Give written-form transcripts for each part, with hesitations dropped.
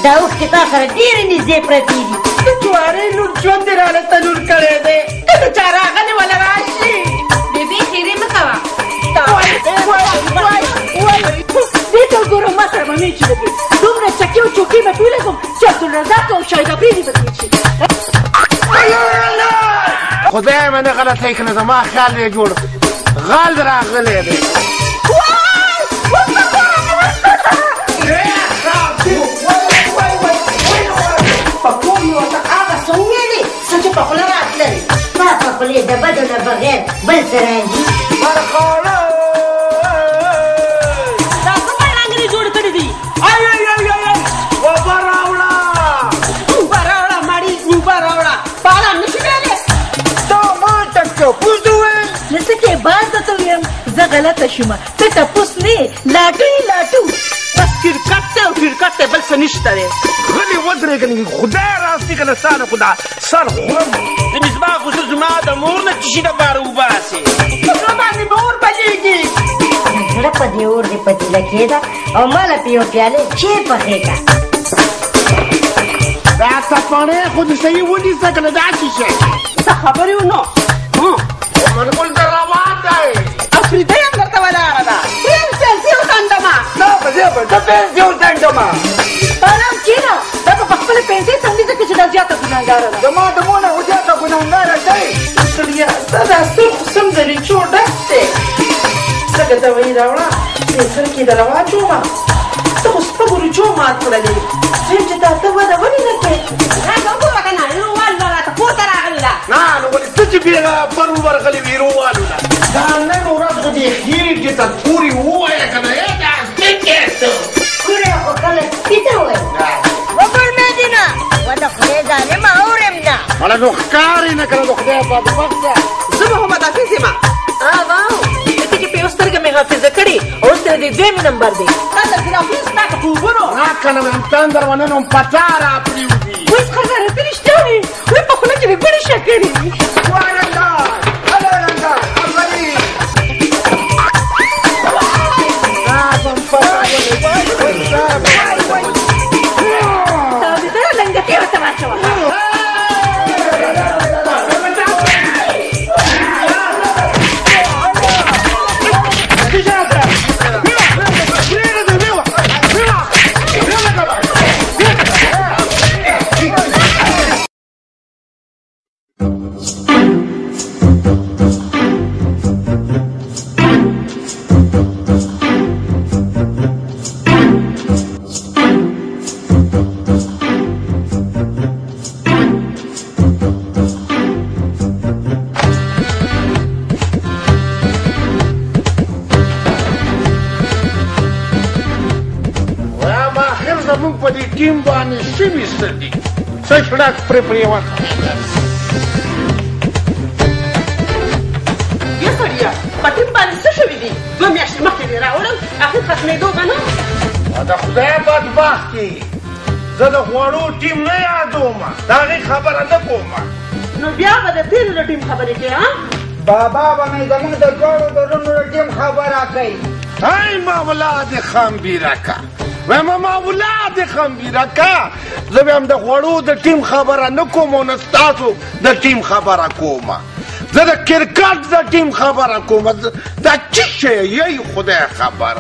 دا اوښکې تا سره ډېرې نږدې پرتې دي د جوارۍ لور ژوند دې راله تنور کړی دی که د چا راغلې وله راشي بېبې خیرې مه کوه دې ته وګوره ما سره به مېچې وکړي دومره چکې او چوکۍ به ټولېږم چې عبدالرزاق او شاهد افریدي به تېر شي خدای منې غلطی کړه زما خیال یې جوړ غل راغلی دی په ټول یې ورته هغه څه وویلې څه چې په خوله راتلل ستا په خولې د بدو نه بغیر بل څه راځي دا څه رنګرې جوړ کړي دي اوبه راوړه اوبه راوړه مړي اوبه راوړه پاله نشي ویلې تا ما ته ټپوس وویل نو څه کې باز درته ویم زه غلطه شومه ته ټپوس نه لاټو یې لاټو بس کرکټ دی او کرکټ دی بل څه نشته دی غلي ودرېږه خدای راستي که له ستا نه خو دا سر خورم د مصباح خو زما د مور نه چشي دپاره وباسې زړه باندې به اور بلېږي زړه په دې اور دې پتیله کېده او ما له په یو پیالې چای پخېږه دا څپړې خو د صحیح ونیسه که نه داسې شی څه خبرې و نو منګل ته روان دی افریدی هم درته ولاړه ده پیسې وټنډمه نه په دې به زه پیسې وټنډمه آرام کښېنه دا به په خپله پیسې سمدي ځکه چې دا زیاته ګناهګاره ده زما د مور نه خو زیاته ګناهګاره دی سړیا ستا دا ستر خو سم د ریچو ډک دی لږه دوایي راوړه دې سر کې در واچومه ته خو سپږو ریچو مات کړلې ویم چې دا ته وده ولې نه کوې راځه وګوره که نه والله راته پورته راغلې ده نه نو ولې ته چې بېغه پر ورغلې وې رووالوله دا نن ورځ خو دې خېټې ته تورې ووایه که نه ای دا سپکې ته کوره خو کله سپي ته وایي وګرمېدې نه و د خدای ظالمه اورم نه مړه نو ښکارې نه که نه د خدای بدبخته زه به هم حافظ یم واو ته چې په یو سترګه مې حافظه کړې اوس ترې دې دویمې نمبر دی تا د ګرافي ستا که په اوبونو نه که نه ویم تندر ونه نو پټا را پرېوځي وایي ښځه رښتیا رښتیا وي وایي په خوله کې مې ګوړې شکرې تابعداره لنګتې ورته واچوه زمونږ په دې ټیم باندې شوي څه دي څه شړک پرې پرېوت یا سړیه په ټیم باندې څه شوي دي 2 میاشتې مخکې دې راوړم اخر ختمېدو به نه د خدای بدبختي زه د خوړو ټیم نه یادوم د هغې خبره نه کوم نو بیا به د تېلو د ټیم خبرې کوې بابا به مې زموږ د دواړو د رونو د ټیم خبره کوي ای مولا دې خمبیره که وایم مولا دې خمبیره که زه بیا هم د خوړو د ټیم خبره نه کوم او نه ستاسو د ټیم خبره کوم زه د کرکټ د ټیم خبره کوم دا څه شی یی خدای خبر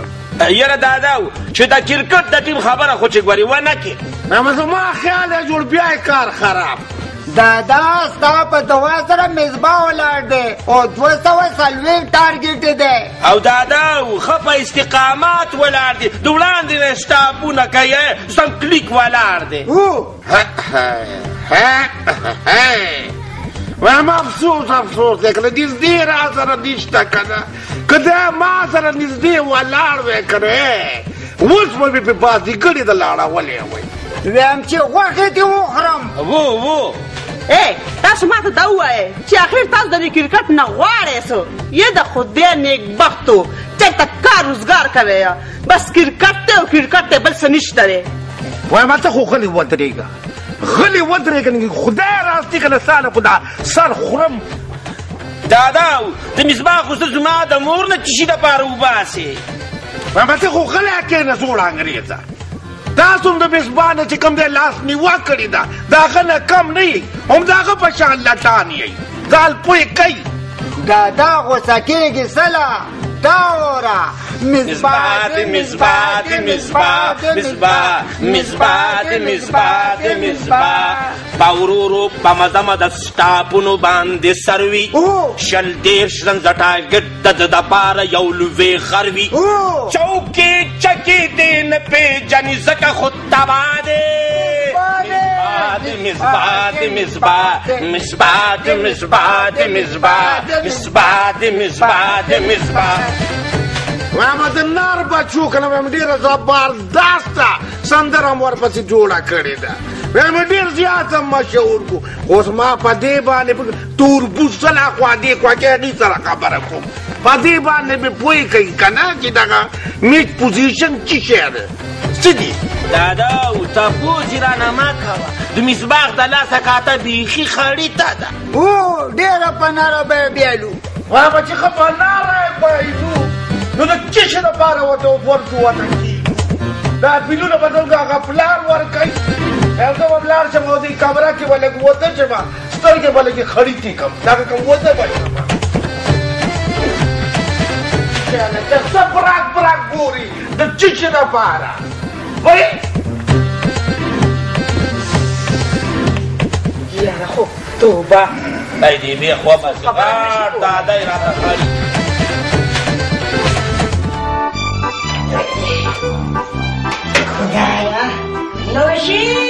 یاره دادا چې د کرکټ د ټیم خبره خو چې ګورې ونه کړې زما خیال یې جوړ بیا یې کار خراب دادا ستا په دوا سره مصباح ولاړ دی او 240 ټارګېټ دی او دادا ښه په استقامت ولاړ دی د وړاندې نه شټاپونه کوي سم کلیک ولاړ دی وایم افسوس دی که له نږدې را سره نشته که نه که دی ما سره نږدې ولاړ وی که نه اوس به مې په بازیګرې د لاړولی وی ویم چې غوښې دې وخورم وو تاسو ما ته دا ووایئ چې اخر تاسو د دې کرکټ نه غواړئ څه یا د خدای نیکبختو چېرته کار روزګار کوئ بس کرکټ دی او کرکټ دی بل څه نشته دی وایم ته خو غلې ودرېږه غلې ودرېږه خدای راستي که له ستا نه خو دا سر خورم دادا د مصباح خو زما د مور نه چشي دپاره وباسې وایم ته خو غلی کښېنه زوړ انګرېزه تاسو هم د مصباح نه چې کوم دی لاس نیوه کړې ده د هغه نه کم نه یئ هم د هغه په شان لټان یئ ځان پوه کوي دادا غوسه کېږي سله دا وره مصباح د مصباح د مصباح د مصباح مصباح د مصباح د مصباح باورورو په مزه سټاپونو باندې سروي شل دېرش رنزه ټارګټ د ده دپاره یو لوی غر وي چوکې چکې دې نه پېژني ځکه خو تباه دی مصباح د مصباح مصباح د مصباح د مصباح مصباح د مصباح د مصباح وایم د نار بچو که نه وایم ډېره زبردسته سندره م ورپسې جوړه کړې ده وایم ډېر زیات مشهور کو اوس ما په دې باندې توربوس سره خوا دې خوا کې هغې سره خبره کوم په دې باندې مې پوه کوي که نه چې دغه میچ پوزیشن څه شی ده څه دي دادا او تپوس یې رانه مه کوه د مصباح د لاسه کاته بیخي خړیته ده ډېره په ناره به یې بیایلو وایم چې ښه په ناره یې بیایلو نو د څه شي دپاره ورته ورکو وطن کېږي دا بیلونه به دلته هغه پلان ورکوي زه به ولاړ شم او دې کمره کې به لږ وده شم سترګې به لږې خړیتې کړم دغه کوم وده به شم چې څه براک براک ګوري د څه شي دپاره وایي یاره خو توبه ای دې بې خوبه زغار دادا یې راته خړي خدایا نوشی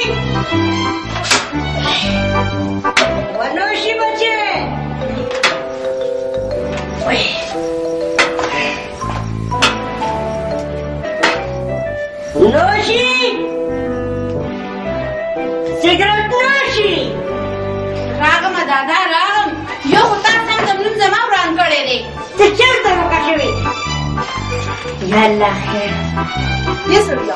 و نوشی بچه نوشی سیگرت نوشی راغم دادا راغم یو خو تا سم د ملون زما وران کړی دی ته چېرته وکه شوې یالله خیر یې سړیا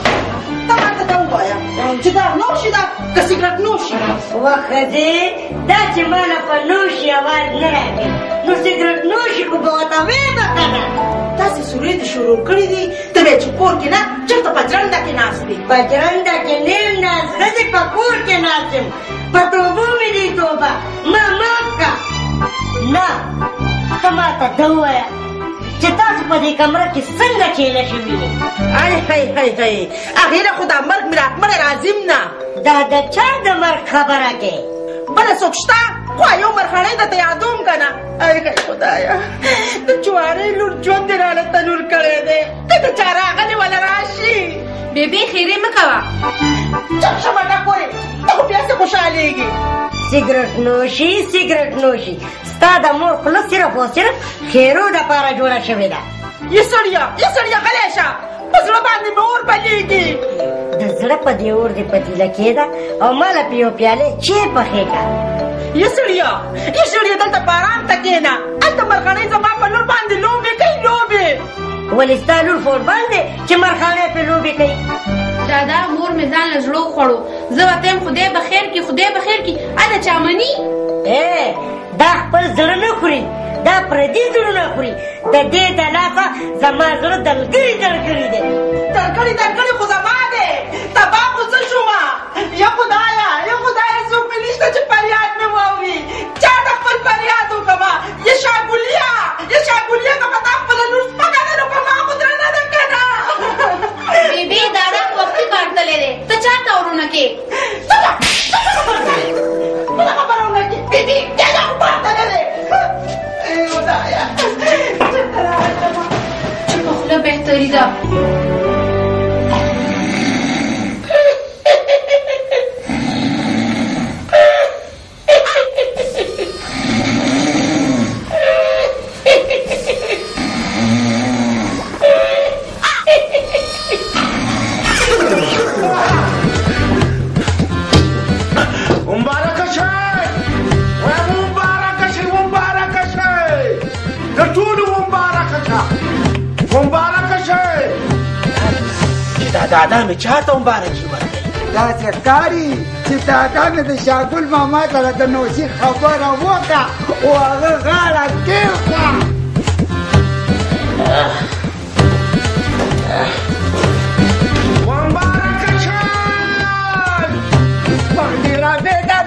ته ماته دا ووایه چې دا نوشي ده که سګرټ نوشي وښځې دا چې ماله په نوشي اواز نه راغی نو سګرټ نوشي خو به ورته ویې به که نه تاسې سورې دې شروع کړي دي ته بیا چې کور کې نه چېرته په جرنډه کې ناست دی په جرنډه کې نیم ناست ښځې په کور کې ناست یم په توبو مې دی توبه ما معاف که نه ته ماته ده ووایه چې تاسو په دې کمره کې څنګه چیله شوي یې ای هی هی هی هغې نه خو دا مرګ مې راتمړی راځیم نه دا د چا د مرګ خبره کې بله څوک شته خو یو مرخړی درته یادوم که نه ای هی خدایه د جوارۍ لور ژوند دې راله تنور کړی دی ته بېچاره هغلې وله راشي بیبي خیرې مه کوه چپ شه منډه پورې ته خو بیا څه خوشحالېږي سګرټ نوشي سګرټ نوشي ستا د مور خوله صرف او صرف خیرو دپاره جوړه شوې ده یې سړیه غلی شه په زړه باندې مې اور بلېږي د زړه په دې اور دې پتیله کېده او ما له په یو پیالې چای پخې که یې سړیه دلته په ارام ته کښېنه هلته مرخڼۍ زما په لور باندې لوبې کوي لوبې ولې ستا لور فوټبال دی چې مرخڼۍ پرې لوبې کوي دادا مور مې ځان له زړه وخوړو زه ورته یم خدای به خیر کړي خدای به خیر کړي اده چا مني دا خپل زړه نه خوري دا پردي زړونه خوري د دې د لاسه زما زړه دلګري دلګري دی دلګري خو زما دی تباه خو زه شومه یا خدایه څوک مې نشته چې فریاد مې واوري چا ته خپل فریاد وکړمه یا شاګولیا که په تا خپله لور سپکه ده نو په ما خو درنه ده که نه بیبي دادا وختي کار تللی دی ته چا ته ورونه کې بله خبرونه کې بیبي کېږه خو کار تللی دی خدایه چېرته راغلمه چې په خوله بهتري ده دادا مې چاته مبارکي ورکوي داسې ښکاري چې دادا مې د شاګل ماما سره د نوشي خبره وکړه او هغه غاړه کېښوه مبارکه شه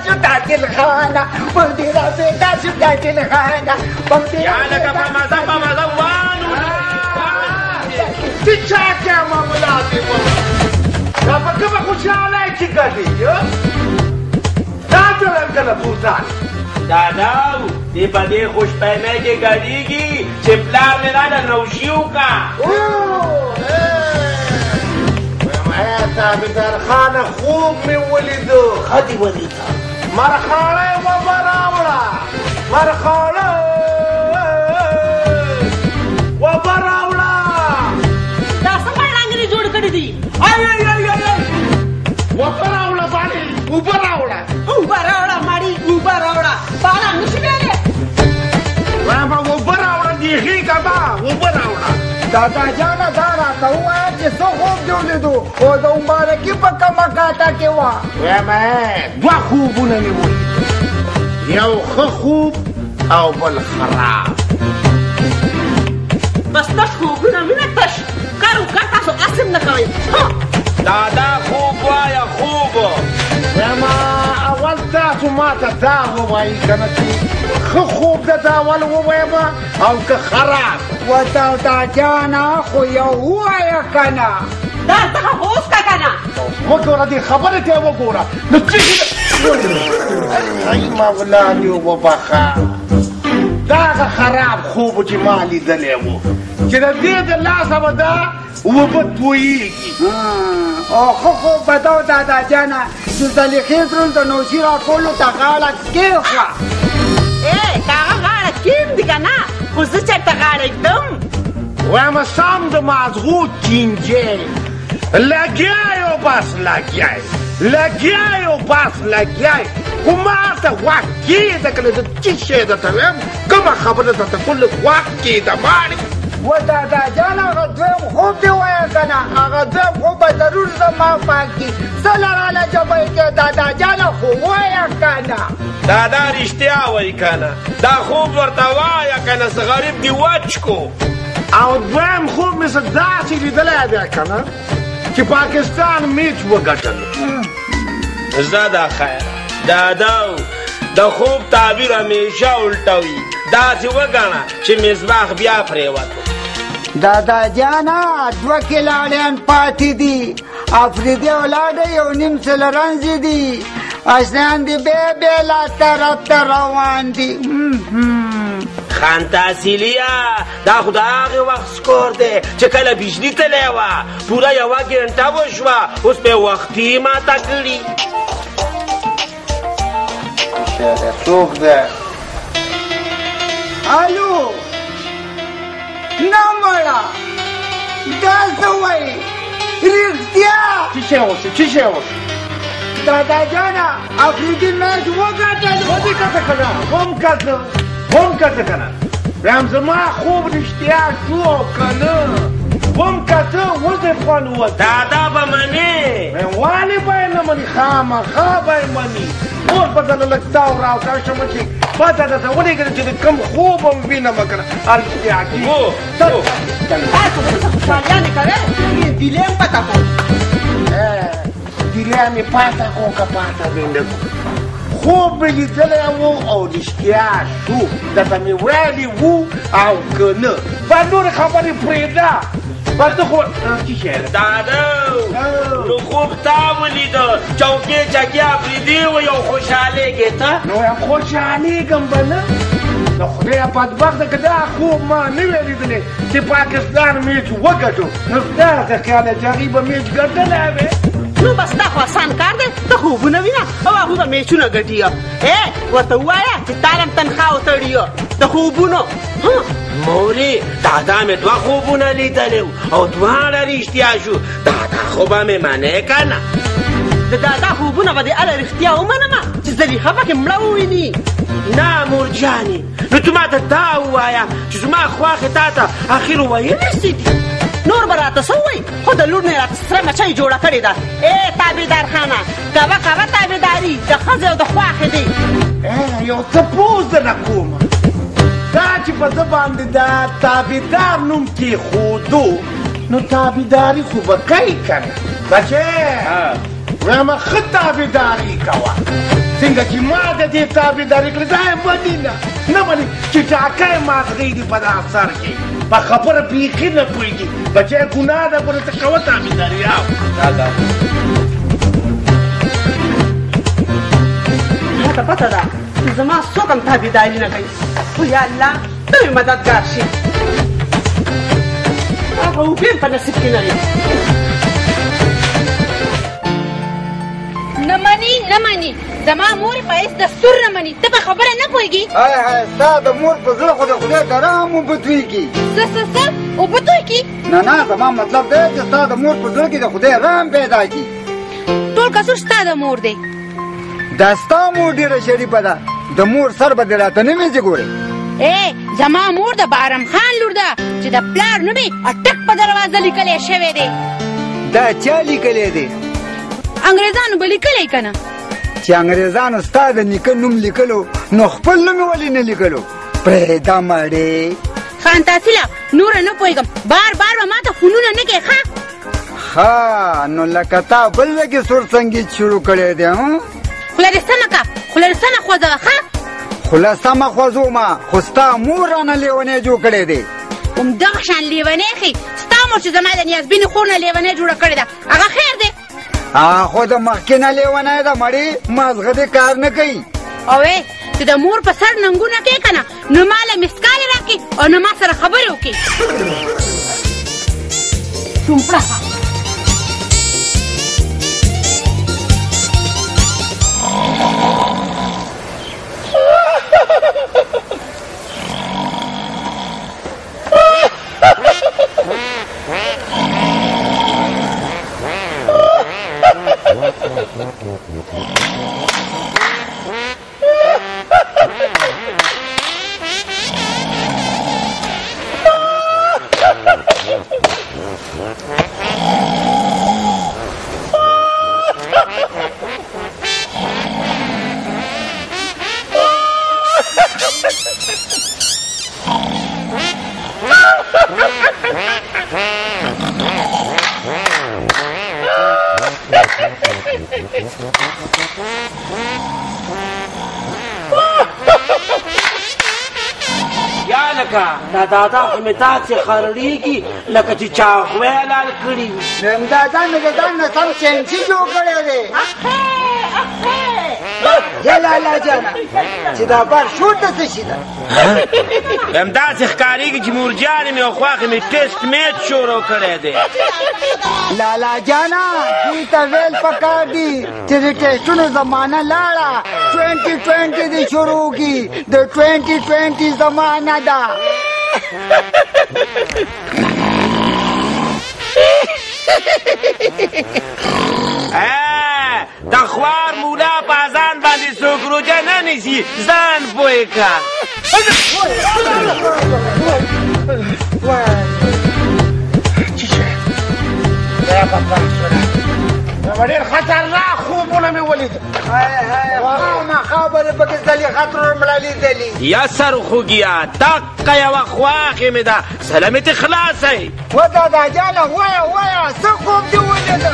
شده دلخانه بغدی را پیدا شده دلخانه یا لکه په مزه وانو تی چا که معامله دی دا په کومه خوشحاله کې ګډي دا ډول کله بوزان داداو دې په دې خوشبینۍ کې ګډېږي چې پلار مې راله نوشي وکړه تابعدار خانه خوب مې ولیدو ښه دې ولیده مرخاړی وبه راوړه مرخاړی وبه راوړه دا څه مړانګې جوړ کړي دي وبه راوړه باندې اوبه راوړه اوبه راوړه ماړي اوبه راوړه بالا نشي ویلې وایم اوبه راوړه دیخي که با اوبه راوړه دادا جانه دا راته ووایه چې څه خوب دې ولیدو خو د مبارکي په کمه کاته کې وه وایم دوه خوبونه مې ولیدل یو ښه خوب او بل خراب بس تش خوبونه مینه تش کار وکړه تاسو اسم نه کوئ دادا خوب وایه خوب وایم اول تاسو ماته دا ووایي که نه چې ښه خوب درته اول ووایم او که خراب و دادا جانه خو یو ووایه که نه دا څه خو اوس که که نه وګوره دې خبرې ته یې وګوره نو ای مولا دې وبخه دا هغه خراب خوب چې ما لیدلی و چې د دې د لاسه به دا اوبه تویېږي او ښه خوب به دا و دادا جانه چې زلیخې درون د نوشي راټولو ته غاړه کېښوه که هغه غاړه کیم دي که نه خو زه چېرته غاړه ږدم وایم سم د مازغو چینجی لګیا یو بس لګیا یو بس لګیا خو ما ته غوږ کېږده که نه زه څه شی درته وایم کومه خبره درته کله غوږ کېږده ماړې و دادا جان هغه دویم خوب دې وایه که نه هغه دویم خوب به ضرور زما پاک کي څه لراله جبی کې دادا جانه خو وایه که نه دادا رښتیا وایي که نه دا خوب ورته وایه که نه څه غریب دې وچ کو او دویم خوب مې څه داسې لیدلی دی که نه چې پاکستان میچ وګټلو زه دا خیر داداو د خوب تعبیر همیشه الټه وي داسې وګڼه چې مصباح بیا پرېوتو دادا جانا دوه کلاړیان پاتې دي افریدي ولاړه یو نیم سل رنځې دي اشنان دي بېلا طرف ته روان دي خان تحصیلیا دا خو د هغې وخت سکور دی چې کله بجلي تلی وه پوره یوه ګنټه وشوه اوس به یې وختي ماته کړي څوک دی الو نه مړه دا څه وایي رښتیا څه شی وشو دادا جانا افریدي میچ وګټلو ودې کته که نه هم کته که نه وایم زما خوب رښتیا شو که نه هم کته اوس دې خوند وته دادا به منې ولې به یې نه مني خامخا به یې مني اوس به درله لږ تاو راوتاو شمه چې پته درته ولېږده چې د کوم خوب هم وینمه که نه رښتیا کېږي تاسو څه خوشحالیانې کوئ دیلې هم پته کړو دیلې مې پاته کړو که پاته مې نه کړو خوب مې لیدلی و او رښتیا شو درته مې ویلي وو او که نه به نورې خبرې پرېږده بس ته خو څه شی ده دادا نو خوب تا ولیده چوکۍ چکې افریدي و یو خوشحالېږې ته نو یم خوشحالېږم به نه د خدایه بدبخته که دا خوب ما نه وی لیدلی چې پاکستان میچ وګټو نو داسې خیاله چې هغوی به میچ ګټلی وی نو بس دا خو اسان کار دی ته خوبونه وینه او هغوی به میچونه ګټي ورته ووایه چې تا هم تنخوا وتړي د خوبونو مورې دادا مې دوه خوبونه لیدلی او دواړه رښتیا شو دادا خو به مې منې که نه د دادا خوبونه به دې هله رښتیا ومنمه چې زلیخه پکې مړه وویني نه مورجانې نو تو ما ته دا ووایه چې زما خواښې تا ته اخر وویلې څه دي نور به راته څه ووایي خو د لور نه یې راته سره مچۍ جوړه کړې ده تابعدار خانه کوه تابعداري د ښځې او د خواښې دی یو څه پوز درنه کومه دا چې په زه باندې دا تابعدار نوم کېښودو نو تابعداري خو به کوي که نه بچې وایم ښه تابعداري کوه څنګه چې ما د دې تابعداري کړې دا یې مني نه مني چې ټاکی ماغزی دي په دا سر کې په خبره بیخي نه پوهېږي بچی ګناه ده ګوره ته کوه تابعداري ماته پته ده چې زما څوک هم تابعداري نه کوي خو یا الله ته مې مددګار شي هغه اوبې هم په نصیب کې نه وي نه مني زما مور په هېڅ دستور نه مني ته په خبره نه پوهېږي ستا د مور په زړه خو د خدای د رحم اوبه تویږي څه اوبه تویږي نه زما مطلب دی چې ستا د مور په زړه کې د خدای رحم پیدا کړي ټول قصور ستا د مور دی دا ستا مور ډېره شریفه ده د مور سر به دې راته نه ویځي ګورې زما مور د بارم خان لور ده چې د پلار نوم یې اټک په دروازه لیکلی شوی دی دا چا لیکلی دی انګریزانو به لیکلی که نه چې انګریزانو ستا د نیکه نوم لیکلو نو خپل نوم یې ولې نه لیکلو پرېږده مړې خان تحصیله نوره نه پوهېږم بار به ماته فونونه نه کوې ښه نو لکه تا بل ځای کې سور سنګیت شروع کړی دی خوله دې سمه که خوله دې سمه خوځوه ښه خوله سمه خوځومه خو ستا مور رانه لیونی جوړ کړی دی همدغه شان لیونی ښي ستا مور چې زما د نیازبینې خور نه لیونی جوړه کړې ده هغه خیر دی خو د مخکې نه لیونی ده مړې مازغه دې کار نه کوي او چې د مور په سر ننګونه کوې که نه نو ما له مسکالې راکړي او نه ما سره خبرې وکړي ټومپړه دادا خو مې داسې خرړېږي لکه چې چاغوی لال کړي وي دادا مې د ځان نه سم چینچي جوړ کړی دی یا لالا جانه چې دا بار شور د څه شي ده همداسې ښکارېږي چې مورجانې مې او خواښې مې ټېسټ میچ شروع کړی دی لالا جانه دوی ته ویل پکار دي چې د ټېسټونو زمانه لاړه 2020 دې شروع کړي د 2020 زمانه ده د خوار مولا په اذان باندې څوک روژه نه نیسي ځان پوه که ډېر خطرناک خوبونه مې ولید خبرې پکې ځلې خطرونه مړه لیدلي یا سر خوږیا دقه یوه خواښې مې ده سله مې تې خلاصی و دادا جانه وایه څه خوب دې ولیده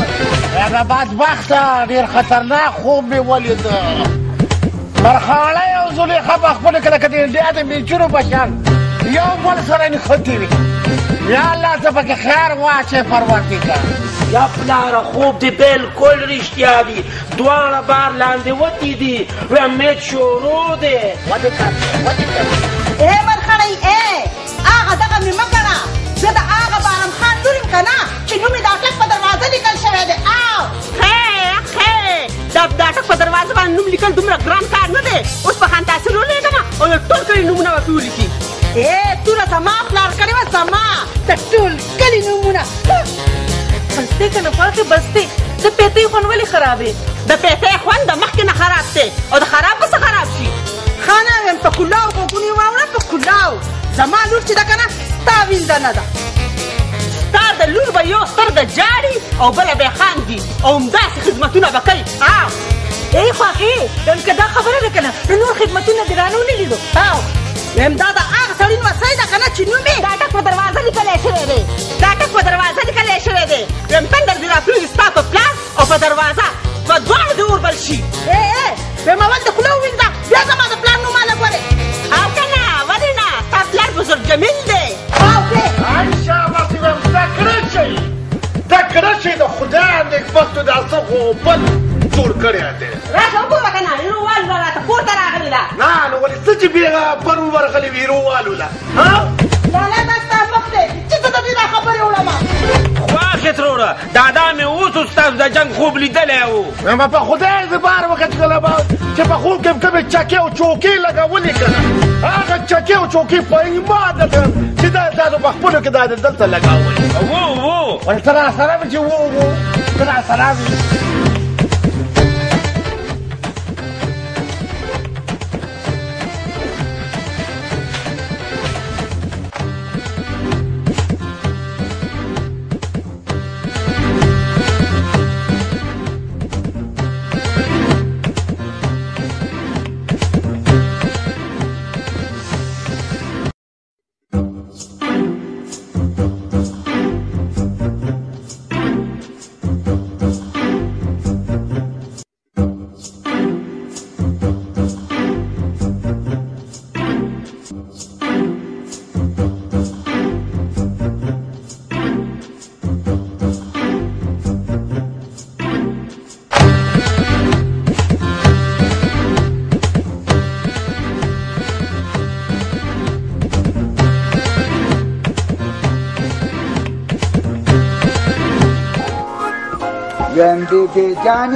هغه بدبخته ډېر خطرناک خوب مې ولیده مرخاړی او زلیخه په خپلو کې لکه د انډیا د میچونو په شان یو بل سره نښتې وي یا الله ته پکې خیر واچې پروردګار یا پلاره خوب دې بالکل رښتیا دي دواړه بار لاندې وتې دي ویم میچ شروع دی مرخړی هغه دغه مې مه کړه زه د هغه بارم خان لور یم که نه چې نوم یې د اټک په دروازه لیکل شوی دی دا د اټک په دروازه باندې نوم لیکل دومره ګران کار نه دی اوس په خان تحصیل ولېږمه او د ټول کلي نومونه به پرې ولیکي توره زما پلار کړې وه زما د ټول کلي نومونه بستې که نه پاکې بستې د پیتۍ خوند ولې خرابې د پیتۍ خوند د مخکې نه خراب دی او د خراب به څه خراب شي ښه نه ویم په کلاو غوږونه یې واوره په کلاو زما لور چې ده که نه ستا وینده نه ده ستا د لور به یو سترګه جاړي او بله به یې خاندي او همداسې خدمتونه به کوي خوښې که دا خبره ده که نه نو نور خدمتونه دې رانه ونه لیدو ویم دا د هغه سړي نمسی ده که نه چې نوم یې د اټک په دروازه لیکلی شوی دی د اټک په دروازه لیکلی شوی دی ویم تندر دې راتللي ستا په پلار او په دروازه وایم اول د خوله ووینځه بیا زما د پلار نوم ماله ګورې او که نه ولې نه ستا پلار بزرګ جمیل دی ای شاباس وایم زده کړه چې زده کړه چې د خدای نیکبختو دا څه غوبل جوړ کړی دی راشه وګوره که نه هیرووال به راته کور ته راغلې ده نه نو ولې څه چې بېغه پرون ورغلې وي هیرووالو له لالا دا ستا مخ دی چې زه د دې دا خبرې وړم خواښې تروره دادا مې اوس استاد د جنګ خوب لیدلی و وایم په خدای زه بار وخت کله به چې په خوب کې کومې چکې او چوکۍ لګولې که نه هغه چکې او چوکۍ په ایمان درته چې دا د پخپلو کې دا د دلته لګولې و ولې ته راسره وې چې و ته راسره وې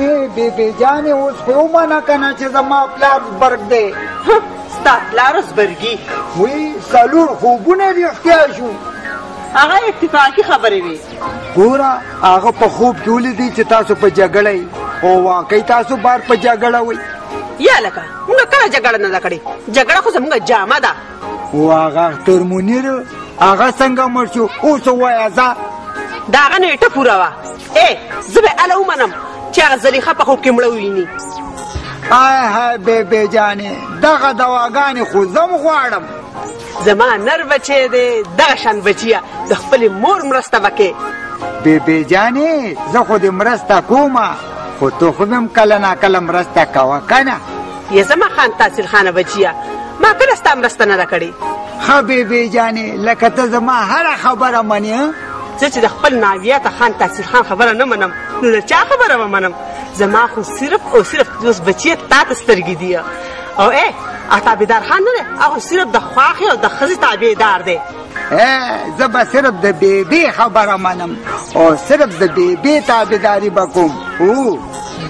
ویم بیبی جانې اوس خو ومنه که نه چې زما پلار زبرګ دی ستا پلار زبرګي وی څلور خوبونه رښتیا شو هغه اتفاقي خبرې وي ګوره هغه په خوب کې ولیدی چې تاسو په جګړه یې او واقعي تاسو بار په جګړه وئ یا لکه موږ کله جګړه نه ده کړې جګړه خو زموږ جامه ده او هغه اختر منیر هغه څنګه مړ شو اوس ووایه ځه د هغه نیټه پوره وه زه به هله ومنم چې هغه زلیخه په خوب کې مړه وویني های بیبی جانې دغه دواګانې خو زه م غواړم زما نر بچی دی دغه شان بچیه د خپلې مور مرسته وکې بیبی جانې زه خو دې مرسته کومه خو تو خو هم کله ناکله مرسته کوه که نه یا زما خان تحصیل خانه بچیه ما کله ستا مرسته نه ده کړې ښه بیبی جانې لکه ته زما هره خبره منې زه چې د خپل ناویاته خان تحصیل خان خبره نه منم نو د چا خبره به منم زما خو صرف او صرف اوس بچیه تا ته سترګې دي او تابعدار خان نه دی هغه صرف د خواښې او د ښځې تابعدار دی زه به صرف د بیبي خبره منم او صرف د بیبي تابعداري به کوم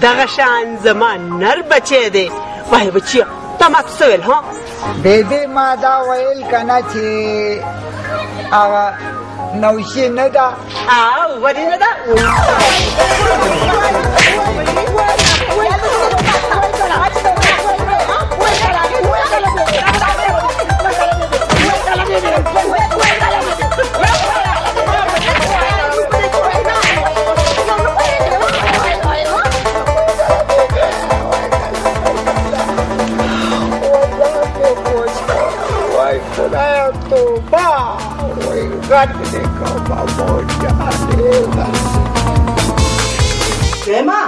دغه شان زما نر بچی دی وای بچیه تا ما څه ویل ها بیبي ما دا ویل که نه چې هغه نوشي نه ده ولې نه ده ما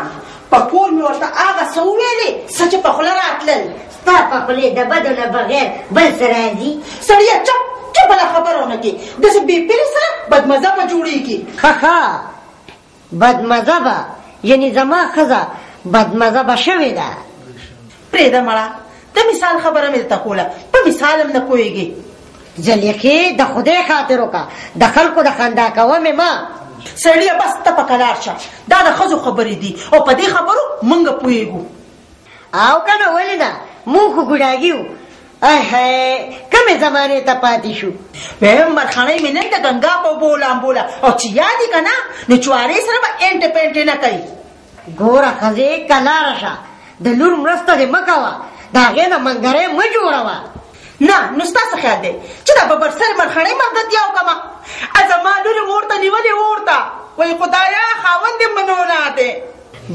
په کور مې ورته هغه څه وویلې څه چې په خوله راتلل ستا په خولې د بدو نه بغیر بل څه راځي سړیه چپ بله خبره ونه کړې داسې بې پیرې سره بدمزه به جوړېږي ښه بدمزه به یعنې زما ښځه بدمزه به شوې ده پرېږده مړه د مثال خبره مې درته کوله په مثال هم نه پوهېږې زلیخې د خدای خاطر وکړه د خلکو د خندا کومې ما سړیه بس ته په کلار شه دا د ښځو خبرې دي او په دې خبرو موږ پوهېږو او که نه ولې نه موږ خو ګوډاګي وو کمې زمانې ته پاتې شو ویم مرخڼۍ مې نن د ګنګا په اوبو لامبوله او چې یاد یې که نه نو چوارې سره به انټې پینټې نه کوي ګوره ښځې کلاره شه د لور مرسته دې مه کوه د هغې نه منګری مه جوړوه نه نو ستا څه خیال دی چې دا ببر سر مرخڼۍ مردتیا وکړمه زما لور مې ورته نیولې ورته وایي خدایا خاوند دې منوله دی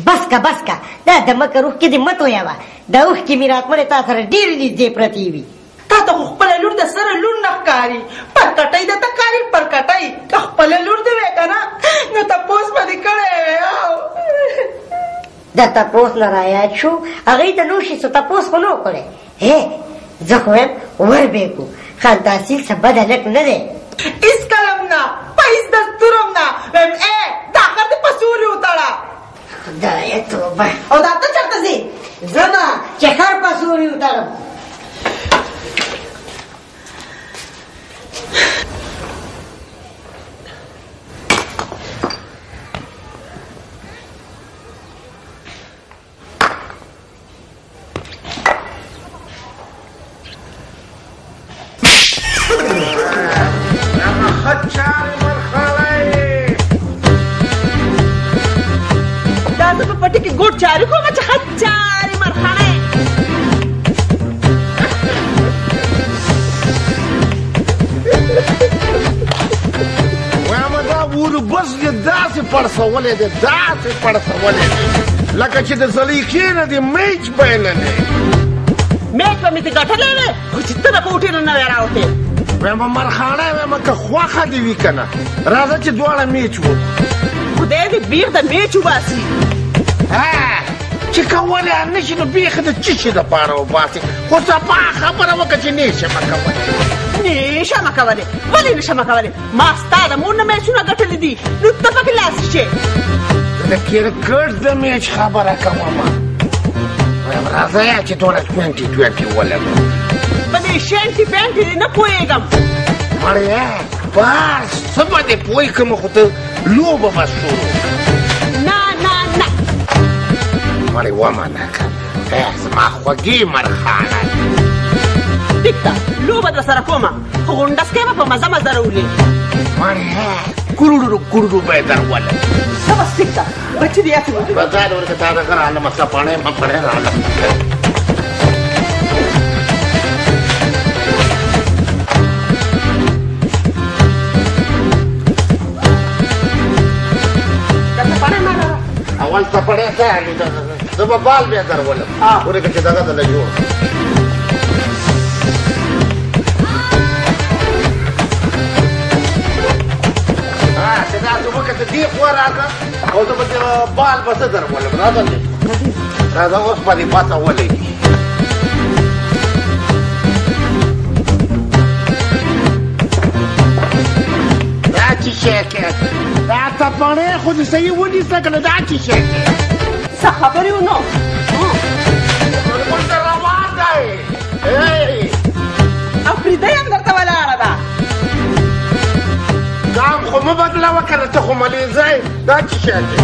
بس که دا د مکه روح کې دې مه تویوه د اوښکې میراتمنې تا سره ډېرې نږدې پرتې وي تا ته خو خپله لور د سره لور نه ښکاري پرکټۍ درته ښکاري پرکټۍ که خپله لور دې وې که نه نو تپوس به دې کړی وی د تپوس نه رایاد شو هغې ته نور شي څه تپوس خو نه و کړی زه خو وایم وربېږو خان تحصیل څه بده لږ نه دی هېڅکله هم نه په هېڅ دستور هم نه وایم دا خر دې په سوري وتړه خدایه توبه او دا ته چېرته ځې زه به چې خر په سوري وتړم پټي کې ګوټ جاري کوم چې خط جاري مرخانه وایم دا وربس دې داسې پړسولی دی داسې پړسولی دی لکه چې د زلیخې نه دې میچ بایللی میچ به مې دې ګټلی وی خو چې ته به په اوټې نه نه وی راوتې وایم مرخانه وایم که خوښه دې وي که نه راځه چې دواړه میچ وکړو خدای دې بیخ د میچ وباسي چې کولی یې نه شي نو بیخي د څه شي دپاره وباسې خو صفا خبره وکړه چې نشمه کولی نشمه کولی ولې نشمه کولی ما ستا د مور نه میچونه ګټلي دي نو ته پکې لاس شې د کرکټ د میچ خبره کومه وایم راځه یا چې دواړه 20 ولګو په دې شینټي پینټي دې نه پوهېږم مړیه بس څه به دې پوه کړم خو ته لوبه به شروع مړې ومنه که زما خوږې مرخانه ټیک ده لوبه در سره کومه خو غونډسکی به په مزه مزه راولې مړې کروړو به یې درولم ښه بس ټیک ده بچي دې هڅې وکړي بس ځای ډول که تا دغه رالم سپاڼې مپړې رالم اول سپړې ځای زه به بال بیا درولم پورې که چې دغه دله جوړ چې داسې وکړه چې دې خوا راځه او زه به بال به زه درولم راځه راځه اوس به دې پته ولګي دا چې شی کې دا سپړې خو دې صحیح ونیسه که نه دا چې شی کې څه خبرې و نو ورته روان دی افریدۍ هم درته ولاړه ده ګام خو مه بدلوه که نه ته خو ملیزی دا چې شی دی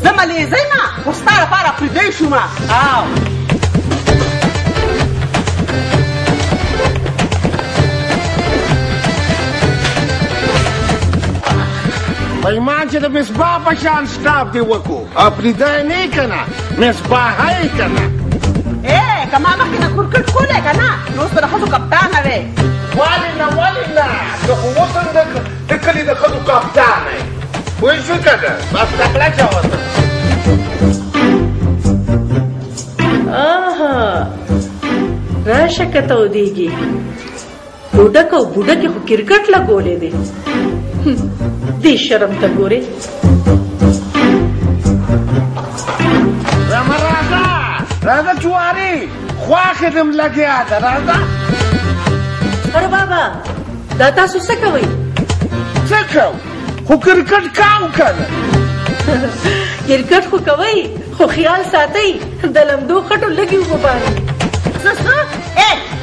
زه ملیزۍ نه خو ستا لپاره افریدۍ شومه ایمان چې د مصباح په شان سټاپ دې وکړو افریدی نه یې که نه مصباحه یې که نه که ما مخکې نه کرکټ کولی که نه نو اوس به د ښځو کپتانه وې ولې نه ته خو اوس هم د کلي د ښځو کپتانه یې پوه شوې که نه بس تکړه شه ورته راشه که تودېږي بوډک او بوډکې خو کرکټ لګولی دی دې شرم ته ګورې راځه جواري خواښې دم لګیا ده راځه اره بابا دا تاسو څه کوئ څه کوو خو کرکټ کوو که نه کرکټ خو کوئ خو خیال ساتئ د لمدو خټو لږې اوبه باندې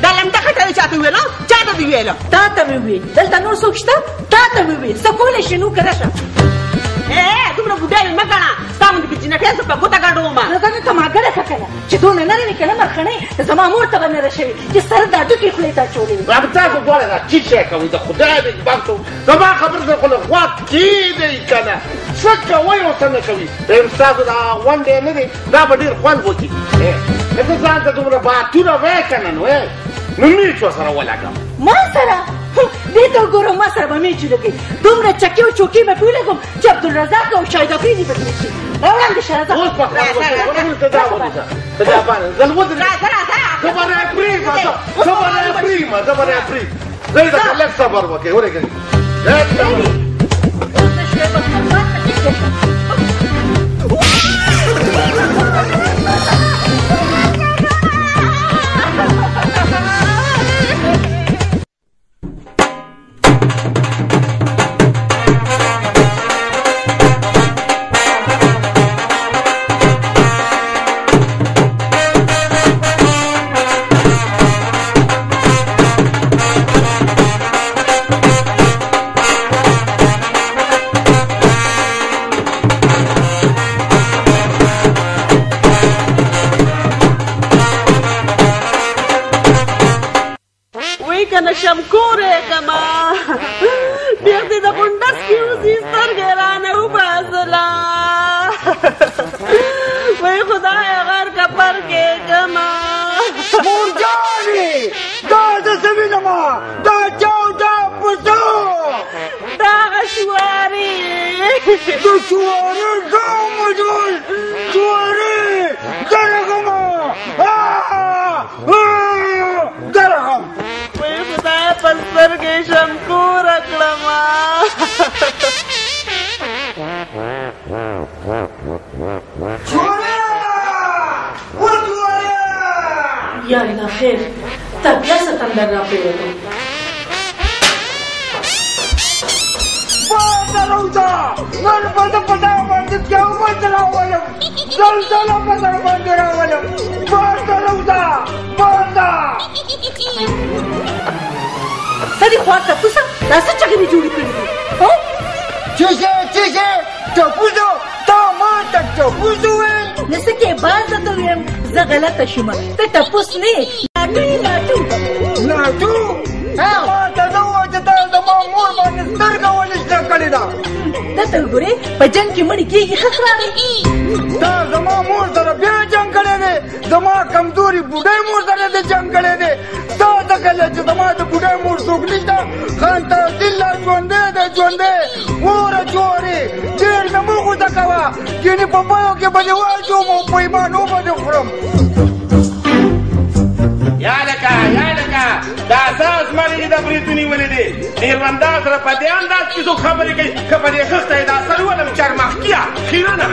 دا لمده خټه دې چاته وویله چاته دې ویله تا ته مې وویل دلته نور څوک شته تا ته مې وویل څه کولی شې نو که راشه دومره بوډا مې مه ګڼه ستا غوندې که جینکۍ زه په ګوته ګډومه نو ته ما ګډه ښه که نه چې دونه نرې وې که نه مرخڼۍ زما مور ته به نره شوې چې سر دا ډوکې خولې ته اچولې وي رب تاسو ګوره دا چې شی کوئ د خدای دې بختو زما خبره سره خو له غوږ کېږدئ که نه څه کوئ او څه نه کوي وایم ستاسو دا غونډې نه دی دا به ډېر خوند وکړي که ته ځان ته دومره باتونه وایې که نه نو نو میچ ورسره ولګم ما سره دې ته وګوره ما سره به میچ ولګوي دومره چکې او چوکې به پې ولګوم چې عبدالرزاق او شاهد افریدي به ترې شي راوړم دې شه راځه اوس په ته دا ونیسه ته دا باندې زه لوځم زه به راپرېږدم زه به راپرېږدم زه یې درته لږ صبر وکړې ورېږدې لږ صبر شمکورې کما ډېر دې د غونډس کې وزي سترګې رانه وباسله وای خدایه غر کپر کې کما مور جانې دا زه څه وینمه دا چاو دا پسو دا غشوارې د چوارې دا مجول چوارې درغمه درغم وای خدایه په سترګې شمکوره کړمه یا الله خیر ته بیا څه تندر راپرېوتو بازه روزه نن به زه په دغه باندې قیامت راولم زلزله به در باندې راولم بازه روزه بازه څه دي خوا تپوسه دا څه چغې جوړې کړي دي څه شی ټپوسو تا ما ته ټپوس وویل نو څه کې باز درته ویم زه غلطه شومه ته ټپوس نه یې لاټو لاټو ما ته نه وویل چې تا زما مور باندې سترګه ولې شنه کړې ده دته وګورې په جنګ کې مړي کېږي ښه خرابې تا زما مور سره بیا جنګ کړی دی زما کمزوري بوډۍ مور سره دې جنګ کړی دی تا ته کله چې زما د بوډۍ مور څوک نشته خان تحصیل لا ژوندی دی ژوندی وره جوړې ډېر نه مه غوسه کوه ګینې په بیو کې به دې واچوم او په ایمانو به دې خورم یا لکه دا اساس مړی د بریتو نیولې دی نیروندا سره په دې انداز کې څوک خبرې کوي که په دې خښته یې دا سر ولم چرمختیا خیرنه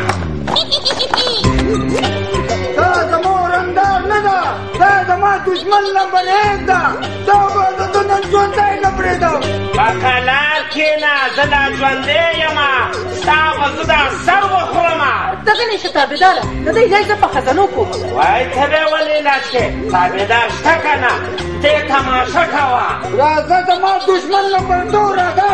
دا زما ورندار نه ده دا زما دشمن نمبر 1 ده دا به زه ته نن ژوندی نه پرېږدم په قلار کښېنه زه لا ژوندی یمه ستا به زه دا سر وخورمه ته غلی شه تابعداره د دې ځای زه په خزانو کوم وای ته به ولې لاس کې تابعدار شته که نه ته تماشه کوه راځه زما دشمن نمبر 2 راځه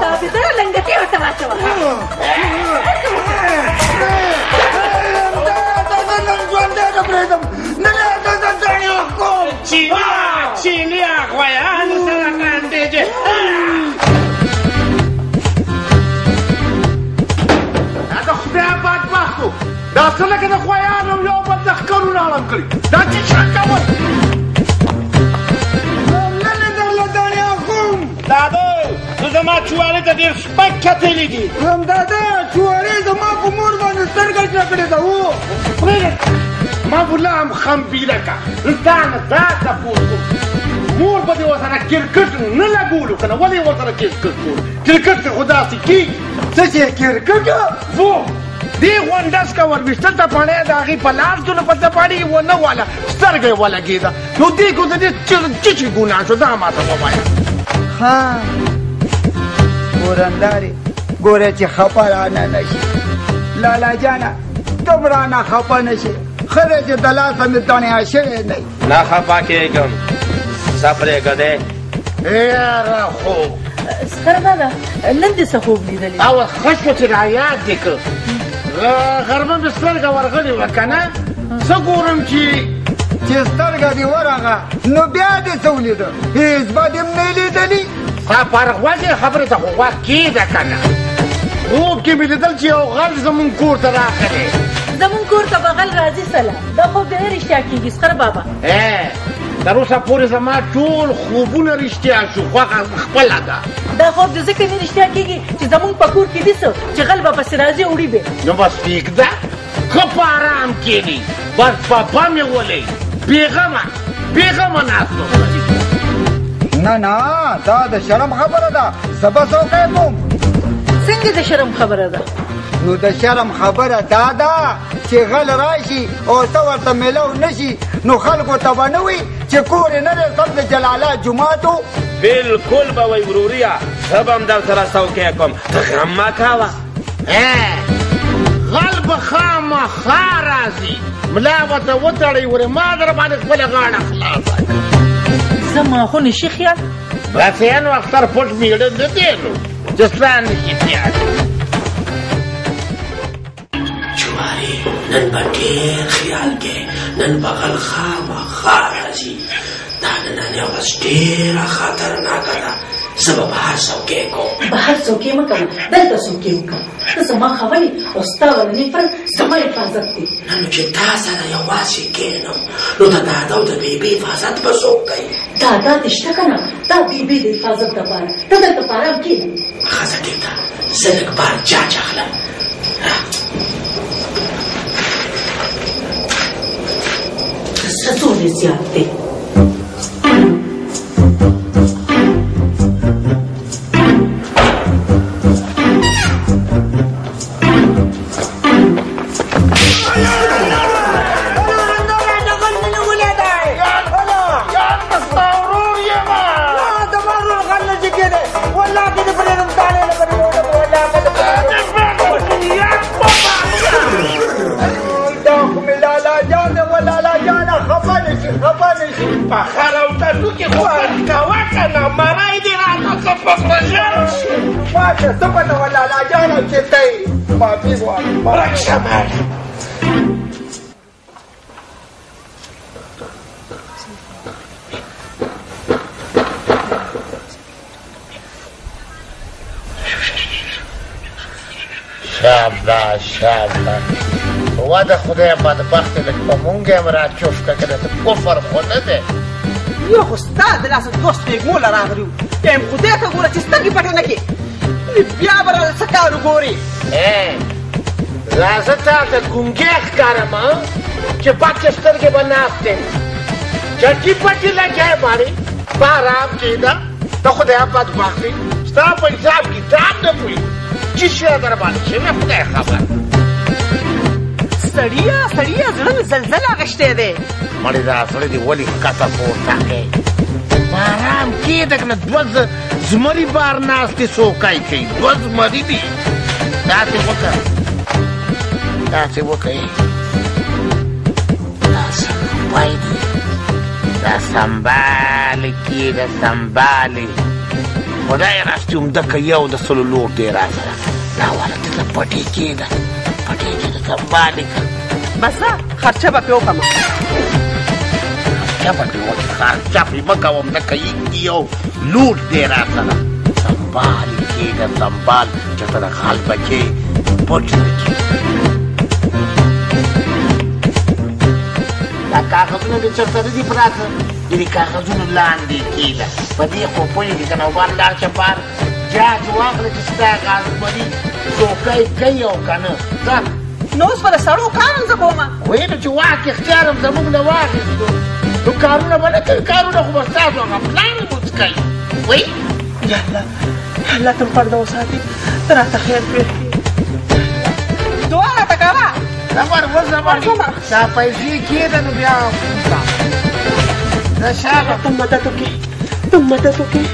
تابعداره لنګتې ورته واچوه چینیا غویانو سره کاندېږي دا خدای بدبختو دا څه لکه د غویانو یو بل د ښکرونه اړم کړي دا چې څه کول داده زه زما چوارې ته ډېر سپک کتلي دي دادا چوارې زما په مور باندې سترګه شنه کړې ده و ما غلام خمبیره کا تا نه دا تپوس کوم مور به دې ورسره کرکټ نه لګولو که نه ولې ورسره کرکټ کولو کرکټ کې خو داسې کېږي څه چې کرکټ وو دې غونډس که وربېسته تپاڼی د هغې په لاس دونه په تپاڼي کې ونه واله سترګه یې ولګېده نو دې کو د دې چیچې ګناه شو دا ماته ووایه ها ګورندارې ګوره چې خفه رانه نه شي لالا جانه تم رانه خفه نه شي ښه دی چې د لاسه مې تڼیا شوی نه نه خفه کېږم څه پرېږه دی یاره خوب سخر بابا نن دې څه خوب لیدلی او ښه شو چې رایاد دې کړ غرمه مې سترګه ورغلې وه که نه څه ګورم چې سترګه دې ورغه نو بیا دې څه ولیده هېڅ به دې نه لیدلي پرغوږې خبرې ته خو غوږ کېږده که نه خوب کې مې لیدل چې یو غل زمونږ کور ته راغلی زمونږ کور ته به غل راځي سله دا خوب ډېر رښتیا کېږي سخر بابا تر اوسه پورې زما ټول خوبونه رښتیا شو خوښه خپله ده دا خوب د ځکه نه رښتیا کېږي چې زمونږ په کور کې دي څه چې غل به پسې راځي وړي به نو بس پرېږده ښه په ارام کښېنئ بس پپه مې ولئ بېغمه ناست نه دا د شرم خبره ده زه به څوکی کوم څنګه د شرم خبره ده نو د شرم خبره دا ده چې غل راشي او ته ورته میلو نشي نو خلکو ته به نه وي چې کور یې نه دی سم د جلاله جوماتو بلکل به وی وروریا زه به هم در سره څوکی کوم ته غم مه کوه غل به خامخا راځي ملا ورته وتړئ ورې ما در باندې خپله غاړه خلاصه زما خو نشي خیال بس یعنو اختر پټ میړه نه دی نو چې ستا نشي خیال ښکاري نن به ډېر خیال کې نن به خامخا راځي دا نننۍ ورځ ډېره خطرناکه ده زه به بهر څوکۍ کوم بهر څوکۍ مه کوه دلته څوکۍ وکړه ته زما خبرې او ستا ولنې فرق زما حفاظت دی نو چې تا سره یوازې کښېنم نو د دادا او د بیبي حفاظت به څوک کوي دادا دې شته که نه دا بیبي د حفاظت دپاره ته دلته په ارام کښېنه ښځه کېږده زه لږ بار جاج اخلم زړه څومره زیات دی پخر او تدو کې خواري کوه که نه مرۍ دې راته څه په خوژل شي باشه څه په نه ولالا جانه چې ته یې معافي غواړم ورک شه ماله شاباش شاباش وا د خدای بدبختې لږ په مونږ هم راچوف که که د کفر خو نه دی یو خو ستا د لاسه دوه سپېږمو له راغلي وو یم خدای ته ګوره چې سترګې پټې نه کړې بیا به راله څه کار وګورې لا زه تا ته ګونګی ښکارم چې پټې سترګې به ناستې چټي پټې لګیا مارې په ارام کښېنه د خدای بدبختې ستا په حساب کتاب نه پوهېږو چې شی در باندې شوی خدای خبر سړیه سړیه زړه مې زلزل اغشتی دی مړې دا سړی دې ولې ښکته پورته کوې په ارام کښېنه که نه دوه زمري بار ناستې څوکۍ کوي دوه زمري دي داسې وکړه داسې وکړئ دا سنبای دي دا سنبالې کښېنه سنبالې خدای راستي عمدکه یو د سلو لور دی را سره دا والا دلته پټې کېده پټې کېده سنبالې که بسه خرچه به پې وکړم خرچه به پې وکړې خرچه پې مه کوم ځکه یو لور دی را سره سنبالې کېده سنبال چېرته د خال بچې پټ نه کېږي دا کاغذونه دې چېرته نه دي پراته دې کاغذونو لاندې کېده په دې خو پوهېږي که نه وبال لاړ شه بار جاج واخله چې ستا غازمري څوکۍ کوي او که نه ځه نو اوس به د سړو کار هم زه کومه وایي نو چې واک اختیار هم زموږ نه واخېستو نو کارونه به نه کوي کارونه خو به ستاسو هغه پلان موږ کوي وایي یا الله الله ته م پرده وساتي ته راته خیر پېښ کړي دعا راته کوه زبر وزبر دا پیسې کېده نو بیا دا شابه ته مدد وکړې ته مدد وکړې